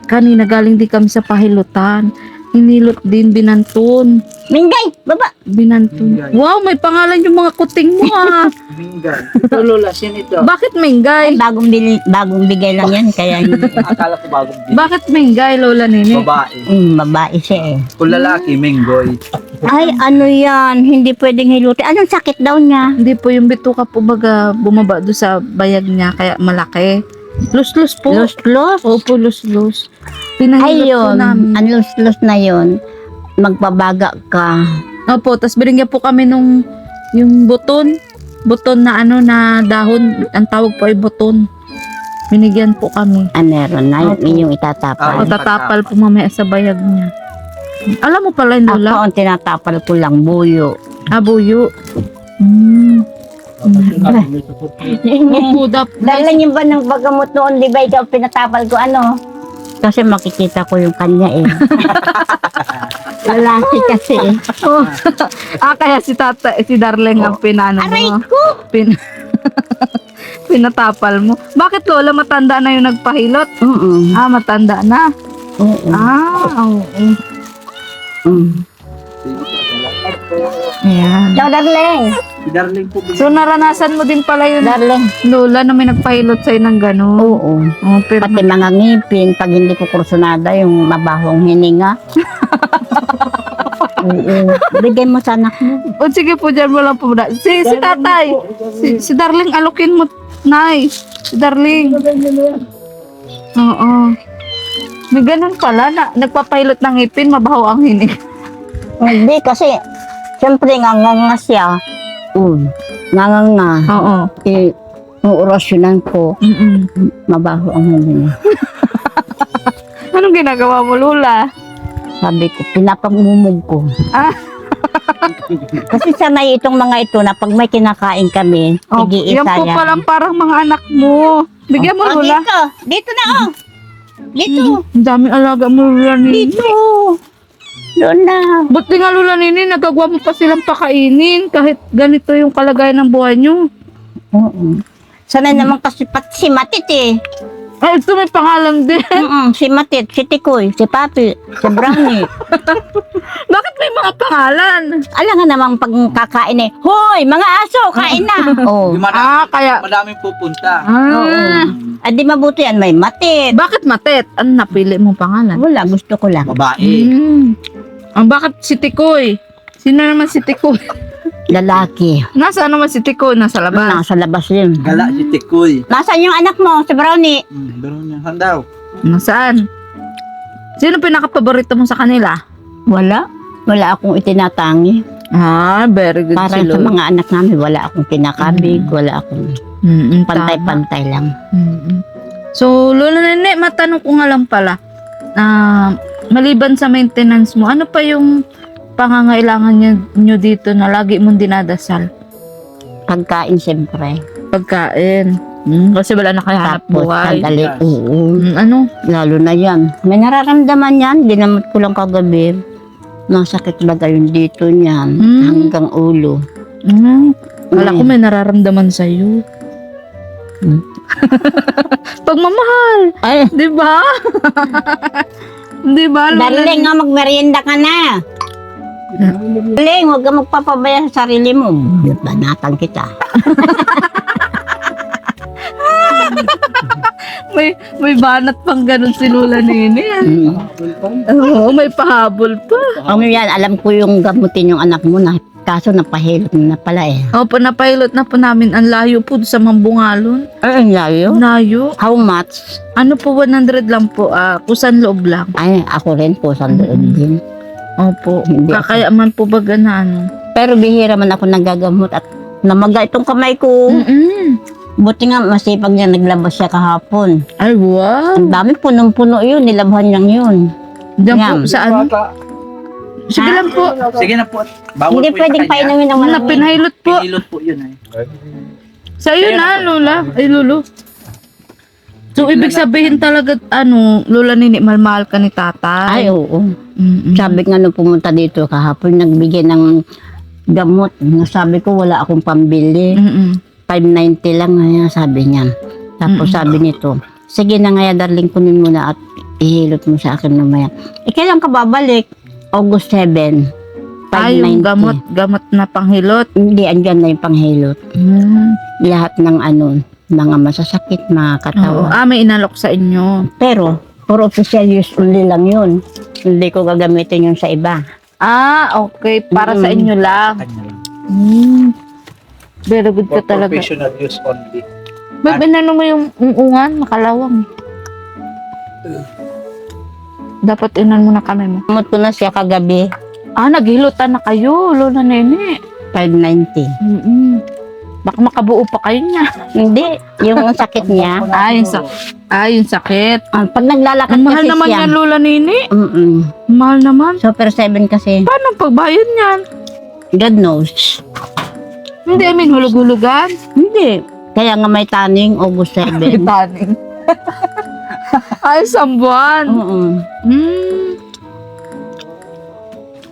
Speaker 2: Kanina galing di kami sa pahilutan. Hinilot din, binantun.
Speaker 1: Minggay, baba.
Speaker 2: Binantun.
Speaker 3: Mingay.
Speaker 2: Wow, may pangalan yung mga kuting mo, ah.
Speaker 3: Minggan. Ito, Lola, sin ito.
Speaker 2: Bakit Mingay?
Speaker 1: Bagong bigay lang yan, kaya hindi.
Speaker 3: Akala ko bagong din.
Speaker 2: Bakit Mingay, Lola Nini?
Speaker 3: Babae.
Speaker 1: Babae siya eh.
Speaker 3: Kung lalaki, Minggoy.
Speaker 1: Ay, ano yan? Hindi pwedeng hilutin. Anong sakit daw niya?
Speaker 2: Hindi po, yung bituka po baga bumaba doon sa bayag niya, kaya malaki. Lus-lus po.
Speaker 1: Los-los?
Speaker 2: Opo, lus-lus.
Speaker 1: Ay,
Speaker 2: Pinahilot po
Speaker 1: yun.
Speaker 2: namin.
Speaker 1: Ang los-los na yun. Magbabaga ka.
Speaker 2: Opo, tapos binigyan po kami nung yung buton. Buton na ano na dahon. Ang tawag po ay buton. Binigyan po kami.
Speaker 1: Ah, meron na.
Speaker 2: Opo.
Speaker 1: Yun yung itatapal.
Speaker 2: O tatapal po mamaya sa bayag niya. Alam mo pala yung
Speaker 1: Ako,
Speaker 2: Lola?
Speaker 1: ang tinatapal ko lang, buyo.
Speaker 2: Abuyo. Opo,
Speaker 1: Dahil yung ba ng bagamot noon, di ba ikaw pinatapal ko, ano? Kasi makikita ko yung kanya eh. Lalaki kasi eh.
Speaker 2: Oh. Kaya si Darling ang pinano
Speaker 1: Aray
Speaker 2: mo.
Speaker 1: ko!
Speaker 2: Pinatapal mo. Bakit, Lola, matanda na yung nagpahilot? Matanda na.
Speaker 1: Oo.
Speaker 2: Oo. Ayan.
Speaker 1: Ciao, darling.
Speaker 3: Si Darling po.
Speaker 2: So, naranasan mo din pala yun,
Speaker 1: Darling.
Speaker 2: Lola, na may nagpahilot sa'yo ng gano'n.
Speaker 1: Oo.
Speaker 2: Oh, pero,
Speaker 1: Pati mga ngipin, pag hindi ko kursunada, yung mabahong hininga. Oo. Bigay mo sa anak mo.
Speaker 2: o sige po, dyan mo lang po muna. Si tatay, si Darling, alukin mo, Nay. Si Darling. Oo. May ganun pala, na nagpapahilot ng ngipin, mabaho ang hinig.
Speaker 1: Hindi, kasi, siyempre, nganganga siya. Nganganga.
Speaker 2: Oo.
Speaker 1: Eh, yung orasyonan ko, mabaho ang hininga.
Speaker 2: Anong ginagawa mo, Lola?
Speaker 1: Sabi ko, pinapagmumug ko.
Speaker 2: Ah.
Speaker 1: Kasi sanay itong mga ito na pag may kinakain kami,
Speaker 2: Oh,
Speaker 1: igi-isa
Speaker 2: yan po
Speaker 1: yan.
Speaker 2: palang parang mga anak mo. Bigyan mo,
Speaker 1: Oh,
Speaker 2: Lola.
Speaker 1: dito. Dito na, oh. Dito.
Speaker 2: Ang daming alaga mo, Lola Nini.
Speaker 1: Dito. Doon na.
Speaker 2: Buti nga, Lola Nini, nagagawa mo pa silang pakainin kahit ganito yung kalagayan ng buhay nyo.
Speaker 1: Oo. Sanay naman kasi pati si Matit eh.
Speaker 2: Ay, ito may pangalan din.
Speaker 1: Si Matit, si Tikoy, si Papi, si Brownie.
Speaker 2: Bakit may mga pangalan?
Speaker 1: Alam nga namang pag kakain eh, Hoy, mga aso, kain na. Oh.
Speaker 3: Yung madaming,
Speaker 2: Kaya...
Speaker 3: madaming pupunta.
Speaker 1: Adi mabuti yan, may Matit.
Speaker 2: Bakit Matet? Ano napili mong pangalan?
Speaker 1: Wala, gusto ko lang.
Speaker 3: Babae.
Speaker 2: Bakit si Tikoy? Sino naman si Tikoy?
Speaker 1: Lalaki.
Speaker 2: Nasaan naman si Tikoy? Nasa labas.
Speaker 1: Nasa labas yun.
Speaker 3: Gala si Tikoy.
Speaker 1: Nasaan yung anak mo, si Brownie?
Speaker 3: Doon niya. Saan daw?
Speaker 2: Nasaan? Sino pinaka-paborito mo sa kanila?
Speaker 1: Wala. Wala akong itinatangi.
Speaker 2: Very good
Speaker 1: Para
Speaker 2: si
Speaker 1: sa
Speaker 2: Lola.
Speaker 1: mga anak namin, wala akong kinakabig, wala akong pantay-pantay lang.
Speaker 2: So, Lola Nene, matanong ko nga lang pala. Maliban sa maintenance mo, ano pa yung pangangailangan nyo dito na lagi mong dinadasal?
Speaker 1: Pagkain, siyempre.
Speaker 2: Pagkain. Kasi wala na kayo hanap
Speaker 1: Tapos,
Speaker 2: buhay.
Speaker 1: sandali. Oo.
Speaker 2: Ano?
Speaker 1: Lalo na yan. May nararamdaman yan. Ginamot ko lang kagabi. Masakit ba yun dito niyan? Hanggang ulo.
Speaker 2: Wala ko may nararamdaman sa'yo. Pagmamahal.
Speaker 1: Ay,
Speaker 2: Di ba? Di ba?
Speaker 1: darling nga, magmerienda ka na. Darling, huwag ka magpapabaya sa sarili mo. Banatan kita.
Speaker 2: May banat pang ganun si Lola Nini. Oo, may pahabol pa.
Speaker 1: Ano yan, alam ko yung gamutin yung anak mo na kaso napahilot mo na pala eh.
Speaker 2: Opo, napilot na po namin. Ang layo po sa Mambungalon.
Speaker 1: Ay, ang layo.
Speaker 2: Layo.
Speaker 1: How much?
Speaker 2: Ano po, 100 lang po. Kusan loob lang.
Speaker 1: Ay, ako rin po sa loob din.
Speaker 2: Opo.
Speaker 1: Hindi ako.
Speaker 2: Kakaya man po ba ano?
Speaker 1: Pero bihira man ako nagagamot at namaga itong kamay ko. Buti nga masipag niya naglabas siya kahapon.
Speaker 2: Ay, wow.
Speaker 1: Ang dami punong-puno yun, nilabhan niyang yun.
Speaker 2: Diyan
Speaker 1: Yan.
Speaker 2: po, saan? Sige lang po.
Speaker 3: Sige na po. Bawal
Speaker 1: Hindi
Speaker 3: po
Speaker 1: pwedeng
Speaker 3: yung sa kanya.
Speaker 1: painumin ng
Speaker 2: Wala,
Speaker 1: malamig.
Speaker 2: pinahilot po.
Speaker 3: Pinilot po yun eh.
Speaker 2: Sa iyo na, Lola. Ay, Lolo. So, ibig sabihin talaga, Lola Nini, mahal ka ni tatay.
Speaker 1: Ay, oo.
Speaker 2: Mm-mm.
Speaker 1: Sabi nga nung pumunta dito kahapon, nagbigay ng gamot. Sabi ko, wala akong pambili.
Speaker 2: Mm-mm.
Speaker 1: 590 lang nga sabi niya. Tapos sabi nito, sige na nga darling, kunin mo na at ihilot mo sa akin mamaya. Kailan ka babalik? August 7. 590.
Speaker 2: Ay, yung gamot na panghilot.
Speaker 1: Hindi, andyan na yung panghilot. Lahat ng mga masasakit, mga
Speaker 2: Oo.
Speaker 1: katawan.
Speaker 2: May inalok sa inyo.
Speaker 1: Pero, for official use only lang yun. Hindi ko gagamitin yun sa iba.
Speaker 2: Okay. Para sa inyo lang.
Speaker 3: Kanya lang.
Speaker 2: Very good ka
Speaker 3: For
Speaker 2: talaga.
Speaker 3: professional use only.
Speaker 2: May binano mo yung ungan, makalawang. Dapat inan mo na kami mo.
Speaker 1: Gamot ko na siya kagabi,
Speaker 2: Naghilutan na kayo, Lola Nene.
Speaker 1: 590.
Speaker 2: Baka makabuo pa kayo niya.
Speaker 1: Hindi, yung sakit niya.
Speaker 2: Yung sakit.
Speaker 1: Pag naglalakad
Speaker 2: Ang mahal
Speaker 1: kasi
Speaker 2: naman
Speaker 1: siya.
Speaker 2: yan, Lola Nene. Mahal naman.
Speaker 1: Super 7 kasi.
Speaker 2: Paano ang pagbayad niyan?
Speaker 1: God knows.
Speaker 2: Hindi, hulug-hulugan.
Speaker 1: Hindi. Kaya nga may tanning August 7.
Speaker 2: Taning. Ay, isang buwan.
Speaker 1: Oo.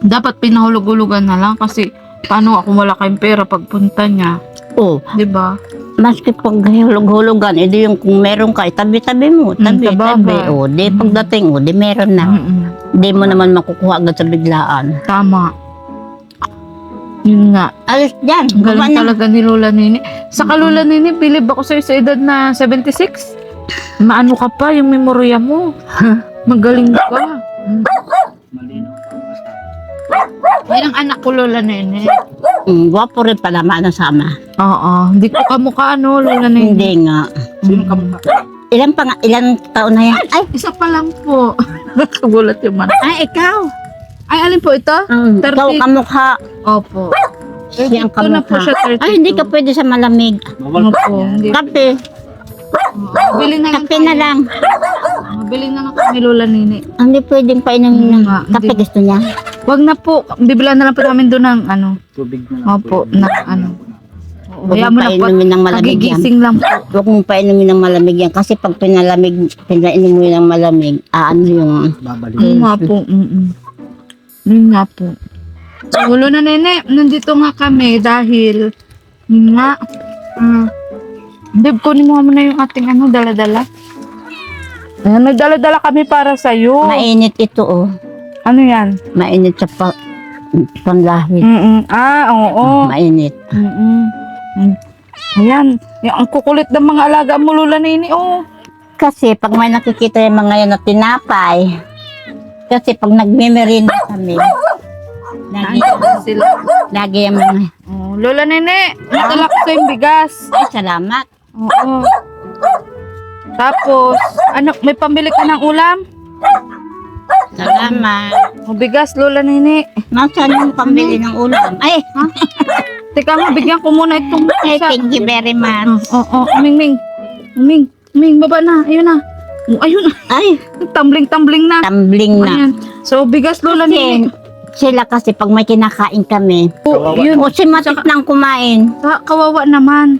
Speaker 2: Dapat pinahulug-hulugan na lang kasi paano ako wala kayong pera pagpunta niya.
Speaker 1: Oh,
Speaker 2: Di ba?
Speaker 1: maski pag hulog-hulugan, edi yung kung meron ka, tabi-tabi mo. Tabi.
Speaker 2: sabagay.
Speaker 1: O, di pagdating, di meron na. Di mo naman makukuha agad sa biglaan.
Speaker 2: Tama. Yun nga.
Speaker 1: Alis dyan.
Speaker 2: Ang
Speaker 1: Baba
Speaker 2: galing
Speaker 1: na.
Speaker 2: talaga ni Lola Nini. Saka Lola Nini, bilib ako sa'yo sa edad na 76. Maano ka pa yung memorya mo. Magaling ka.
Speaker 3: Malinaw pa ang mata.
Speaker 2: Yan ang anak ko, Lola Nini.
Speaker 1: Gwapo rin pala manasama.
Speaker 2: Oo. Hindi ko kamukha, Lola Nini.
Speaker 1: Hindi nga.
Speaker 3: Sino kamukha?
Speaker 1: Ilang taon na yan? Ay,
Speaker 2: Isa pa lang po. Nakagulat yung man.
Speaker 1: ay, ikaw.
Speaker 2: Ay, alin po ito?
Speaker 1: Ikaw
Speaker 2: 30.
Speaker 1: kamukha.
Speaker 2: Opo.
Speaker 1: Siya ang
Speaker 2: Ito na po
Speaker 1: kamukha.
Speaker 2: siya, 32.
Speaker 1: Ay, hindi ka pwede sa malamig.
Speaker 3: Bawal pa.
Speaker 2: Opo. Hindi.
Speaker 1: Kape.
Speaker 2: Bili na lang
Speaker 1: Kape na lang.
Speaker 2: Bili na lang kami, Lola Nini.
Speaker 1: Hindi pwedeng painumin ng
Speaker 2: nga,
Speaker 1: kape.
Speaker 2: hindi.
Speaker 1: Gusto niya.
Speaker 2: Wag na po. Bibilan na lang po namin doon ng
Speaker 3: Tubig na lang.
Speaker 2: Opo, na
Speaker 1: Huwag
Speaker 2: Kaya
Speaker 1: mong
Speaker 2: mo na po.
Speaker 1: painumin ng malamig yan.
Speaker 2: Kagigising lang po.
Speaker 1: Huwag mong painumin ng malamig yan. Kasi pag pinainom mo yung malamig, yung...
Speaker 3: Babalik.
Speaker 2: Oo nga po. Yun nga po. So, Lola Nene, nandito nga kami dahil yun nga. Babe, kunin mo muna yung ating dala-dala. Ayan, nagdala-dala kami para sa'yo.
Speaker 1: Mainit ito, oh.
Speaker 2: Ano yan?
Speaker 1: Mainit sa panlahit.
Speaker 2: Oo.
Speaker 1: Mainit.
Speaker 2: Ayan. Yung ang kukulit ng mga alaga mo, Lola Nene, oh.
Speaker 1: Kasi pag may nakikita yung mga yan na tinapay, kasi pag nagmemerenda kami, lagi yung mga,
Speaker 2: Oh, Lola Nene, nadala ko sa'yo yung bigas.
Speaker 1: ay, salamat.
Speaker 2: Oo. Tapos, may pambili ka ng ulam?
Speaker 1: Salamat.
Speaker 2: O bigas, Lola Nene.
Speaker 1: Nasaan yung pambili ng ulam? Ay,
Speaker 2: Teka nga, bigyan ko muna itong
Speaker 1: ay, thank you very much.
Speaker 2: Ming. Ming, baba na. Ayun na. Ayun na.
Speaker 1: Ay,
Speaker 2: Tumbling-tumbling na.
Speaker 1: tumbling na.
Speaker 2: Ayan. So, bigas, Lola Nene.
Speaker 1: Sila kasi pag may kinakain kami,
Speaker 2: Oh, yun.
Speaker 1: o si Matik nang kumain.
Speaker 2: Kawawa naman.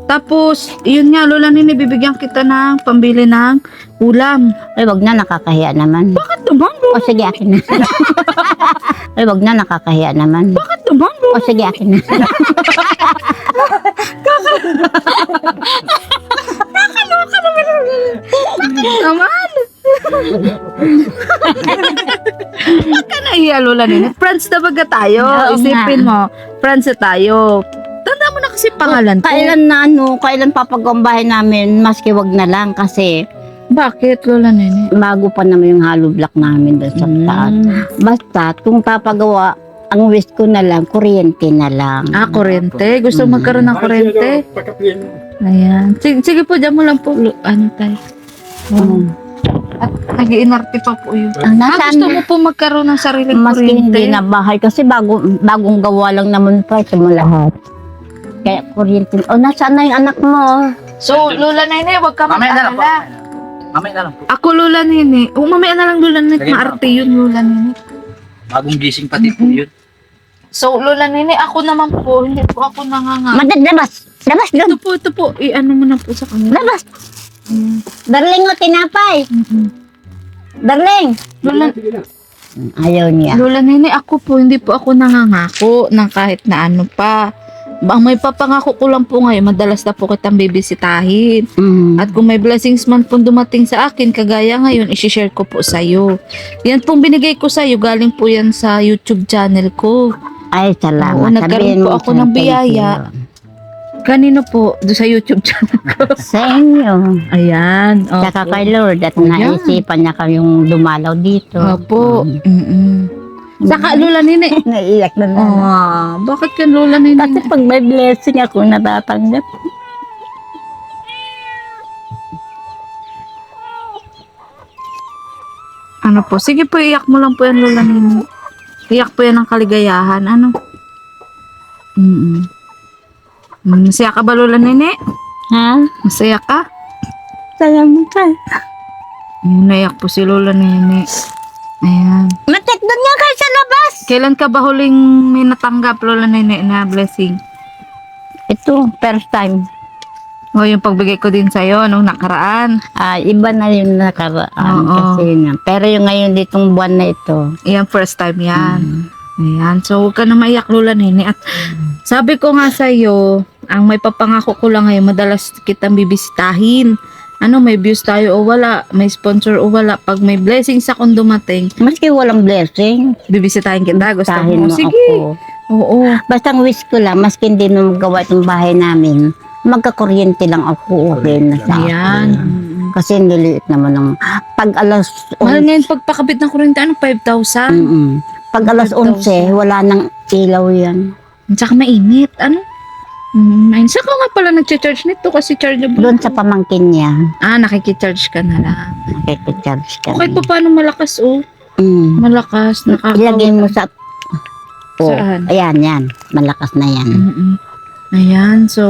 Speaker 2: Tapos, yun nga, Lola Nini, bibigyan kita ng pambili ng ulam.
Speaker 1: Ay, wag na, nakakahiya naman.
Speaker 2: Bakit naman,
Speaker 1: O sige, akin na. Ay, wag na, nakakahiya naman.
Speaker 2: Bakit naman,
Speaker 1: O sige, akin na.
Speaker 2: naman? Bakit ka nahiya, Lola Nini? Friends na baga tayo.
Speaker 1: Oo
Speaker 2: Isipin mo, friends na tayo. Tanda mo na kasi pangalan ko.
Speaker 1: Kailan papagawa ang bahay namin, maski wag na lang kasi
Speaker 2: Bakit, Lola Nini?
Speaker 1: bago pa naman yung hollow block namin doon sa taas. Basta, kung papagawa, ang wish ko na lang, kuryente na lang.
Speaker 2: Kuryente. Gusto magkaroon ng kuryente? Ayan. Sige po, dyan mo lang po. Ano tayo? At nag-iinarte pa po yun. Gusto mo po magkaroon ng sariling
Speaker 1: Maski
Speaker 2: kuryente?
Speaker 1: hindi na bahay kasi bagong gawa lang naman pa ito mo lahat. Kaya kuryente. O, nasaan na yung anak mo?
Speaker 2: So, Lola Nini, huwag ka
Speaker 3: Mamaya na lang po.
Speaker 2: mag-alala.
Speaker 3: Mamaya na lang po.
Speaker 2: Ako, Lola Nini. Mamaya na lang, Lola Nini.
Speaker 3: Lagay mo
Speaker 2: Maarte yun, Lola Nini.
Speaker 3: Bagong gising pati po yun.
Speaker 2: So, Lola Nini, ako naman po, hindi po ako nanganga.
Speaker 1: Labas! Labas doon!
Speaker 2: Ito po. I-ano mo na po sa kanila.
Speaker 1: Labas! Darling o tinapay! Darling!
Speaker 2: Lola,
Speaker 1: Ayaw niya.
Speaker 2: Lola Nini, ako po, hindi po ako nangangako ng kahit na ano pa. Ang may papangako ko lang po ngayon, madalas na po kitang bibisitahin. At kung may blessings man po dumating sa akin, kagaya ngayon, isi-share ko po sa'yo. Yan pong binigay ko sa'yo, galing po yan sa YouTube channel ko.
Speaker 1: Ay, salamat.
Speaker 2: Oo, nagkaroon
Speaker 1: Sabihin
Speaker 2: po
Speaker 1: mo
Speaker 2: ako
Speaker 1: sa'yo,
Speaker 2: ng
Speaker 1: thank
Speaker 2: biyaya.
Speaker 1: you.
Speaker 2: Kanino po? Doon sa YouTube channel ko.
Speaker 1: Sa inyo.
Speaker 2: Ayan.
Speaker 1: Tsaka kay Lord at
Speaker 2: Ayan.
Speaker 1: naisipan niya kayong dumalaw dito.
Speaker 2: Opo. Saka, Lola Nini.
Speaker 1: Naiiyak na naman.
Speaker 2: Bakit ka, Lola Nini?
Speaker 1: Kasi pag may blessing ako natatanggap.
Speaker 2: Ano po? Sige po, iyak mo lang po yan, Lola Nini. Iyak po yan ng kaligayahan. Ano? Masaya ka ba, Lola Nini?
Speaker 1: Ha?
Speaker 2: Masaya ka?
Speaker 1: Salamat ka.
Speaker 2: Naiyak po si Lola Nini. Ayan.
Speaker 1: Matik doon nga kayo sa labas.
Speaker 2: Kailan ka ba huling may natanggap, Lola Nini, na blessing?
Speaker 1: Ito, first time.
Speaker 2: O, yung pagbigay ko din sa'yo nung nakaraan.
Speaker 1: Iba na yung nakaraan
Speaker 2: Oo.
Speaker 1: kasi na. Pero yung ngayon ditong buwan na ito.
Speaker 2: Ayan, first time yan. Ayan. So, huwag ka na maiyak, Lola Nini. At sabi ko nga sa'yo, ang may papangako ko lang ngayon, madalas kitang bibisitahin. Ano, may views tayo o wala, may sponsor o wala. Pag may blessings akong dumating,
Speaker 1: Maski walang blessing,
Speaker 2: bibisitahin kita. Gusto
Speaker 1: tahin
Speaker 2: mo?
Speaker 1: mo
Speaker 2: Sige.
Speaker 1: ako.
Speaker 2: Oo.
Speaker 1: Basta ang wish ko lang, maski hindi na magawa itong bahay namin, magkakuryente lang ako, okay na sa
Speaker 2: Ayan.
Speaker 1: akin. Kasi niliit naman ng pag alas
Speaker 2: Mahal
Speaker 1: 11,
Speaker 2: ngayon pagpakabit ng kuryente, ano, 5,000?
Speaker 1: pag alas 11, wala nang ilaw yan.
Speaker 2: Tsaka mainit. Ano? Saan ka nga pala nag-charge nito kasi chargeable?
Speaker 1: Doon sa pamangkin niya,
Speaker 2: Nakikicharge ka na lang.
Speaker 1: nakikicharge ka.
Speaker 2: Okay pa, paano malakas, oh?
Speaker 1: Mm.
Speaker 2: Malakas,
Speaker 1: Ilagay mo sa...
Speaker 2: Saan?
Speaker 1: Ayan, yan. Malakas na yan.
Speaker 2: Ayan, so...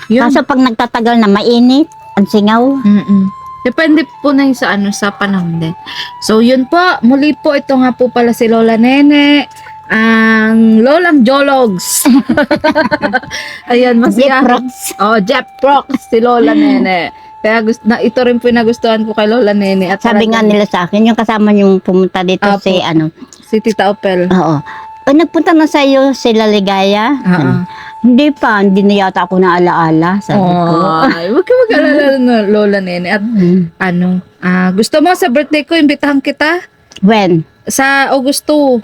Speaker 2: Yun.
Speaker 1: Kaso pag nagtatagal na mainit, ang singaw.
Speaker 2: Depende po na yung sa ano, sa panahon din. So, yun po. Muli po, ito nga po pala si Lola Nene. Ang Lolang Jologs. Ayan, masaya. Jeff Prox, si Lola Nene. Kaya ito rin po yung nagustuhan ko kay Lola Nene. At
Speaker 1: Sabi nga nila sa akin, yung kasama yung pumunta dito
Speaker 2: Apo. Si Tita Opel.
Speaker 1: Oo. Nagpunta na sa iyo sila Ligaya? Hindi pa, hindi na yata ako naalaala, sabi ko.
Speaker 2: Ay, huwag ka mag-alala no, Lola Nene. At gusto mo sa birthday ko, imbitahan kita?
Speaker 1: When?
Speaker 2: Sa Augusto.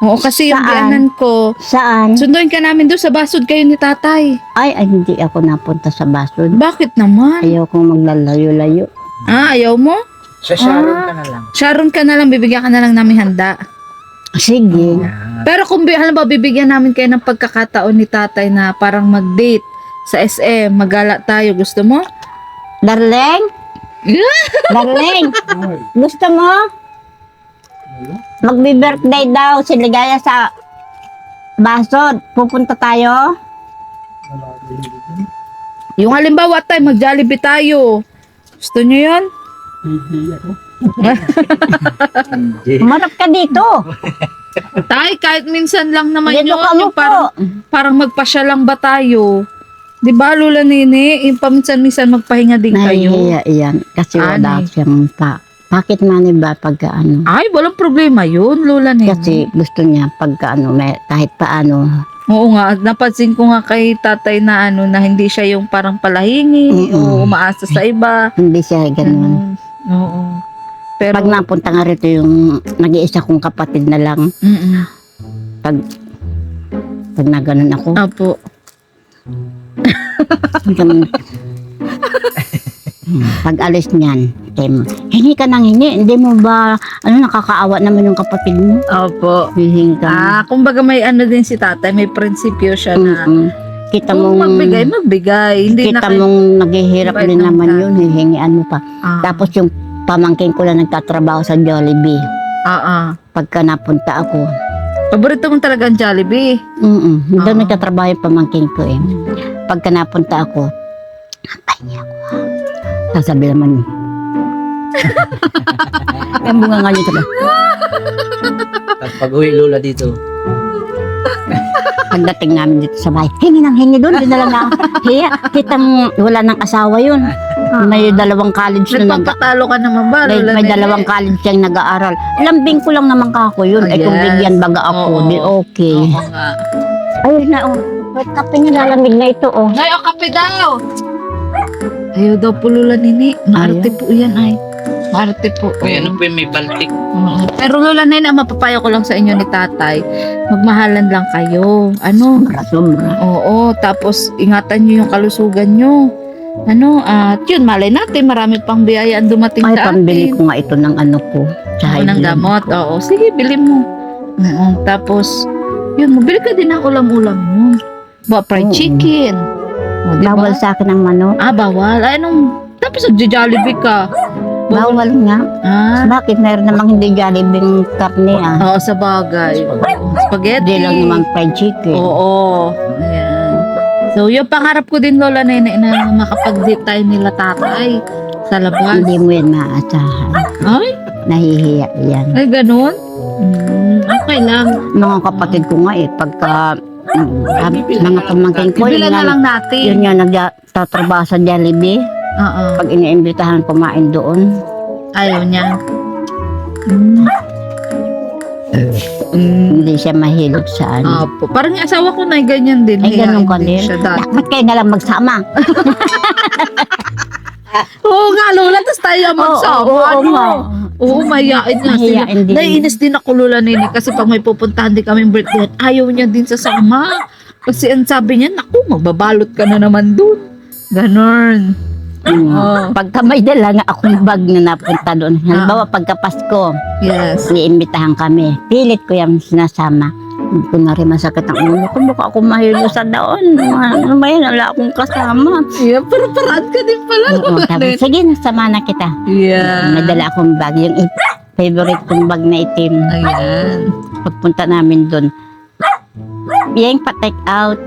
Speaker 2: Oo, kasi yung
Speaker 1: Saan?
Speaker 2: biyanan ko.
Speaker 1: Saan?
Speaker 2: Sunduin ka namin doon sa basod kayo ni tatay.
Speaker 1: Ay, hindi ako napunta sa basod.
Speaker 2: Bakit naman?
Speaker 1: Ayaw kong maglalayo-layo.
Speaker 2: Ayaw mo?
Speaker 3: Sa Sharon ka na lang.
Speaker 2: Sharon ka na lang, bibigyan ka na lang namin handa.
Speaker 1: Sige.
Speaker 2: Pero kung halimbawa bibigyan namin kayo ng pagkakataon ni tatay na parang mag-date sa SM, magala tayo, gusto mo?
Speaker 1: Darling? Darling? Gusto mo? Magbi-birthday daw si Ligaya sa basod. Pupunta tayo?
Speaker 2: Yung halimbawa tayo, mag-Jollibee tayo. Gusto nyo yun?
Speaker 1: Marap ka dito.
Speaker 2: Tay, kahit minsan lang naman
Speaker 1: Dito
Speaker 2: yun.
Speaker 1: ka mo
Speaker 2: Yung parang magpasya lang ba tayo? Di ba, Lola Nene, yung paminsan-minsan magpahinga din kayo?
Speaker 1: Nahihiya yan. Kasi wala
Speaker 2: Ani.
Speaker 1: siyang Bakit mani ba pagka ano?
Speaker 2: Ay, walang problema yun, Lola Nene.
Speaker 1: Kasi gusto niya pagka ano, may, kahit paano.
Speaker 2: Oo nga, napansin ko nga kay tatay na na hindi siya yung parang palahingi o umaasa sa iba.
Speaker 1: Hindi siya ganun.
Speaker 2: Oo. Pero,
Speaker 1: Pag napunta nga rito yung nag-iisa kong kapatid na lang, pag na ganun ako,
Speaker 2: Apo.
Speaker 1: ganun. Pag alis niyan, hingi ka ng hingi. Hindi mo ba, nakakaawa naman yung kapatid mo?
Speaker 2: Opo.
Speaker 1: Hihingi ka.
Speaker 2: Kumbaga may din si tatay, may prinsipyo siya na
Speaker 1: Kita
Speaker 2: kung
Speaker 1: mong,
Speaker 2: magbigay. Hindi
Speaker 1: kita
Speaker 2: na
Speaker 1: mong naghihirap
Speaker 2: Bait
Speaker 1: din
Speaker 2: ng
Speaker 1: naman
Speaker 2: tatay.
Speaker 1: yun, hihingian mo pa.
Speaker 2: Tapos,
Speaker 1: Tapos yung pamangkin ko lang nagtatrabaho sa Jollibee. Pagka napunta ako,
Speaker 2: paborito mo talaga ang Jollibee.
Speaker 1: doon nagtatrabaho yung pamangkin ko eh. Pagka napunta ako, pahingi ako. Sasabi naman, yung bunga nga niya talaga.
Speaker 3: Tapos pag uwi Lola dito,
Speaker 1: Pagdating namin dito sa bahay, hingi ng hingi doon, din na lang na hiya. Kita mo, wala nang asawa yun. May dalawang college na
Speaker 2: Nagpapatalo ka naman ba, Lola
Speaker 1: may
Speaker 2: Nene?
Speaker 1: dalawang college siyang nag-aaral. Lambing ko lang naman kako yun.
Speaker 2: Oh,
Speaker 1: Ay kung
Speaker 2: yes.
Speaker 1: bigyan baga ako,
Speaker 2: Oo.
Speaker 1: di okay.
Speaker 2: Oo nga.
Speaker 1: Ay na, wait, kape niya lalamig na ito, oh.
Speaker 2: Ay, kape daw! Ayaw daw po, Lola Nene. Maarte po yan, ay. Maarte po.
Speaker 3: Uy, ano po yung may baltik?
Speaker 2: Oo. Pero Lola Nene, ang mapapayo ko lang sa inyo ni tatay, magmahalan lang kayo.
Speaker 1: Sobra.
Speaker 2: Oo, tapos ingatan nyo yung kalusugan nyo. At yun, malay natin, marami pang biyaya ang dumating
Speaker 1: Ay,
Speaker 2: sa
Speaker 1: pambili
Speaker 2: atin.
Speaker 1: ko nga ito ng ano ko. Sa
Speaker 2: Ako
Speaker 1: high
Speaker 2: ng
Speaker 1: blood
Speaker 2: gamot,
Speaker 1: ko.
Speaker 2: oo. Sige, bili mo. Oo, tapos, yun, mabili ka din ng ulam-ulam nyo. Fried
Speaker 1: Oo.
Speaker 2: chicken. O, di ba?
Speaker 1: Bawal sa akin ang manok.
Speaker 2: Bawal. Ay, tapos nagja-jollibee ka.
Speaker 1: Bawal nga. Bakit? Meron namang hindi Jollibee karne ah.
Speaker 2: Oo, sa bagay. Spaghetti.
Speaker 1: Hindi lang naman fried chicken.
Speaker 2: Oo. Ayan. So, yung pangarap ko din, Lola Nene, na makapag-date tayo nila tatay sa labas.
Speaker 1: Hindi mo yan maasahan.
Speaker 2: Ay,
Speaker 1: Nahihiya yan.
Speaker 2: ay ganun? Okay lang.
Speaker 1: Mga kapatid ko nga pagka mga pamangkin ko,
Speaker 2: Bilan na
Speaker 1: yun
Speaker 2: lang natin.
Speaker 1: yung nagtatrabaho sa Jollibee.
Speaker 2: Oo.
Speaker 1: Pag iniimbitahan kumain doon,
Speaker 2: Ayaw niya.
Speaker 1: hindi siya mahilig sa ano.
Speaker 2: Opo. Parang yung asawa ko na ganyan din.
Speaker 1: Ay, ganun ka
Speaker 2: Hiyain
Speaker 1: din.
Speaker 2: siya dati.
Speaker 1: Dapat kayo na lang magsama.
Speaker 2: Oo nga, Lola. Tapos tayo ang magsama.
Speaker 1: oo nga.
Speaker 2: Oo, mahiyain nga sila.
Speaker 1: Mahiyain din.
Speaker 2: Naiinis din ako, Lola Nene, kasi pag may pupuntahan din kami birthday, ayaw niya din sasama. Kasi ang sabi niya, naku, magbabalot ka na naman dun. Ganon. Oo.
Speaker 1: Pagka may dala nga akong bag na napunta doon. Halimbawa, pagka Pasko,
Speaker 2: Yes.
Speaker 1: iimbitahan kami. Pilit ko yung sinasama. Kung na rin masakit ang ulo ko, baka ako mahilo sa daon. Ano ba yan? Wala akong kasama.
Speaker 2: Yeah, pero paraan ka din pala,
Speaker 1: Oo,
Speaker 2: Lola
Speaker 1: sabi,
Speaker 2: Nene.
Speaker 1: sige, nasama na kita.
Speaker 2: Yeah.
Speaker 1: May dala akong bag. Yung favorite kong bag na itim.
Speaker 2: Ayan.
Speaker 1: Pagpunta namin doon, yung pa-take out.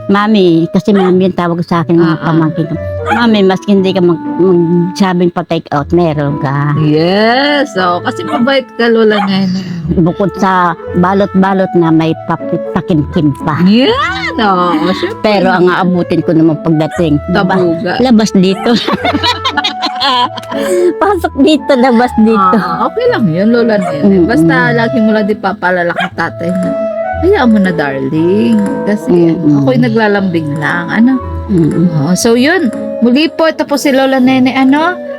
Speaker 1: Mami, kasi mami yung tawag sa akin mga pamangkin ko. Mami, maski hindi ka magsabing pa-take out, meron ka.
Speaker 2: Yes. So, kasi mabait ka, Lola Nene.
Speaker 1: Bukod sa balot-balot na may pakimkim pa.
Speaker 2: Yan. Oo. Siyempre.
Speaker 1: Pero ang aabutin ko naman pagdating,
Speaker 2: Tabuga.
Speaker 1: labas dito. Pasok dito, labas dito.
Speaker 2: Okay lang yun, Lola Nene. Basta lagi mo lang di papalala kay tatay na, hayaan mo na, darling. Kasi ako'y naglalambing lang. So yun, muli po, ito po si Lola Nene,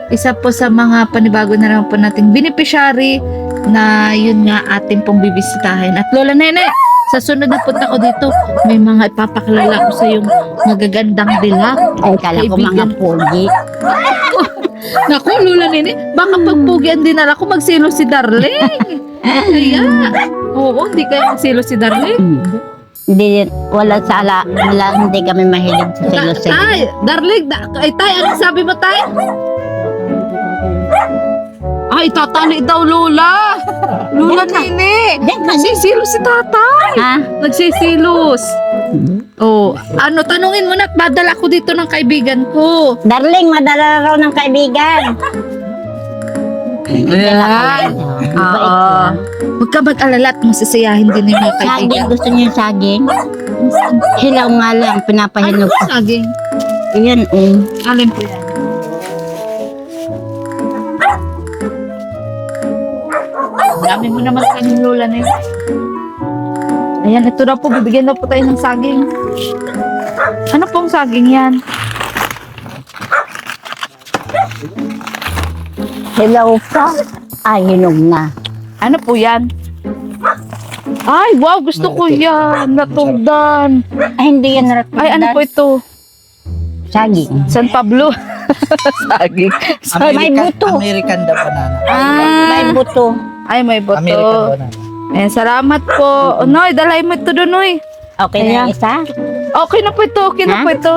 Speaker 2: isa po sa mga panibago na naman po nating beneficiary na yun nga ating pong bibisitahin. At Lola Nene, sa sunod na punta ko dito, may mga ipapakilala ko sa yung magagandang dilag.
Speaker 1: Ay, kala ko mga
Speaker 2: Kaibigan.
Speaker 1: pogi.
Speaker 2: Naku, Lola Nene, baka pagpugian din nala ko magsilo si Darling. Kaya, oo, hindi kayo magsilo si Darling.
Speaker 1: Hindi, wala, hindi kami mahilig sa selos.
Speaker 2: Tay, Darling, tay, ano sabi mo, tay? Ay, tatali daw, Lola. Lola Nene, nagsisilos si tatay.
Speaker 1: Ha?
Speaker 2: Nagsisilos. Oh, tanungin mo na, badala ko dito ng kaibigan ko.
Speaker 1: Darling, madala raw ng kaibigan.
Speaker 2: Ayan. Oo. Huwag ka mag-alala at masisiyahin din yung mga
Speaker 1: Saging,
Speaker 2: kaibigan.
Speaker 1: gusto niyo yung saging? Hilaw nga lang, pinapahinog ko.
Speaker 2: Saging.
Speaker 1: Ayan,
Speaker 2: Alin po yan? Dami mo naman sa inyong lola na yun. Ayan, ito na po. Bibigyan na po tayo ng saging. Ano pong saging yan?
Speaker 1: Hilaw pa. Ay, hinog na.
Speaker 2: Ano po yan? Ay, wow! Gusto ko yan! Natugdan!
Speaker 1: Ay, hindi yan naratulad.
Speaker 2: Ay, ano po ito?
Speaker 1: Saging.
Speaker 2: San Pablo? Saging.
Speaker 1: May buto.
Speaker 3: American the banana.
Speaker 1: May
Speaker 2: Ah,
Speaker 1: buto.
Speaker 2: ay, may
Speaker 3: American
Speaker 2: boto.
Speaker 3: banana.
Speaker 2: Ayan, salamat po. Oh, Noy, dalay mo ito doon, Noy.
Speaker 1: Okay na
Speaker 2: Ayan.
Speaker 1: yung isa?
Speaker 2: Okay na po ito, okay na
Speaker 1: Ha?
Speaker 2: po ito.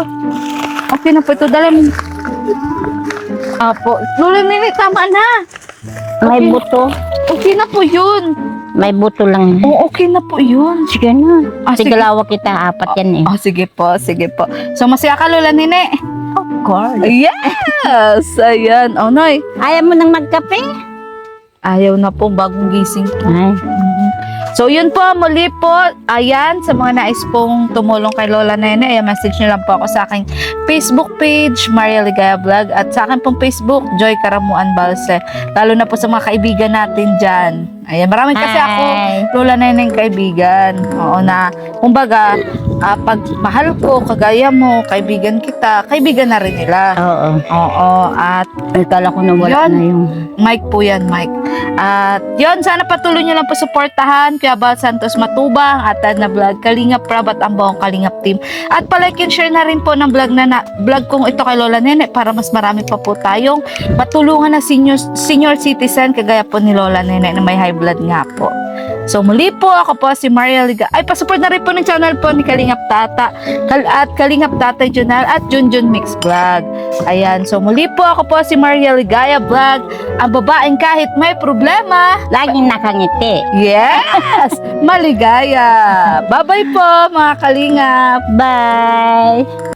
Speaker 2: Okay na po ito, dalay mo. Apo. Lola Nini, tama na.
Speaker 1: May
Speaker 2: Okay.
Speaker 1: buto.
Speaker 2: Okay na po yun.
Speaker 1: May buto lang.
Speaker 2: Oo, okay na po yun.
Speaker 1: Sige na.
Speaker 2: Ah, sige.
Speaker 1: Sigalawa kita, apat yan eh.
Speaker 2: Oh, sige po, sige po. So, masaya ka, Lola Nini?
Speaker 1: Of course.
Speaker 2: Yes! Ayan. Oh, Noy.
Speaker 1: Ayaw mo nang magkape?
Speaker 2: Ayaw na po, bagong gising.
Speaker 1: Ay.
Speaker 2: So, yun po, muli po, ayan, sa mga nais pong tumulong kay Lola Nene, ayan, message nyo lang po ako sa aking Facebook page, Maria Ligaya Vlog, at sa akin pong Facebook, Joy Karamuan Balse. Lalo na po sa mga kaibigan natin dyan. Ayan, marami kasi ako,
Speaker 1: Hi.
Speaker 2: Lola Nene kaibigan. Oo na, kumbaga, pag mahal ko, kagaya mo, kaibigan kita, kaibigan na rin nila.
Speaker 1: Oo.
Speaker 2: Oo, at
Speaker 1: Kala ko na wala
Speaker 2: Yan.
Speaker 1: na yung...
Speaker 2: Mike po yan, Mike. At yun, sana patuloy nyo lang po suportahan Kuya Bal Santos Matubang at na vlog Kalingap Prab at ang buong Kalingap team. At palike and share na rin po ng vlog kong ito kay Lola Nene para mas marami pa po tayong matulungan na senior citizen kagaya po ni Lola Nene na may high blood nga po. So muli po, ako po si Maria Liga. Ay, pasupport na rin po ng channel po ni Kalingap Tata at Kalingap Tatay Junal at Junjun Mix Vlog. Ayan, so muli po, ako po si Maria Ligaya Vlog, ang babaeng kahit may problema,
Speaker 1: Laging nakangiti.
Speaker 2: yes, maligaya. Bye-bye po mga Kalingap.
Speaker 1: Bye!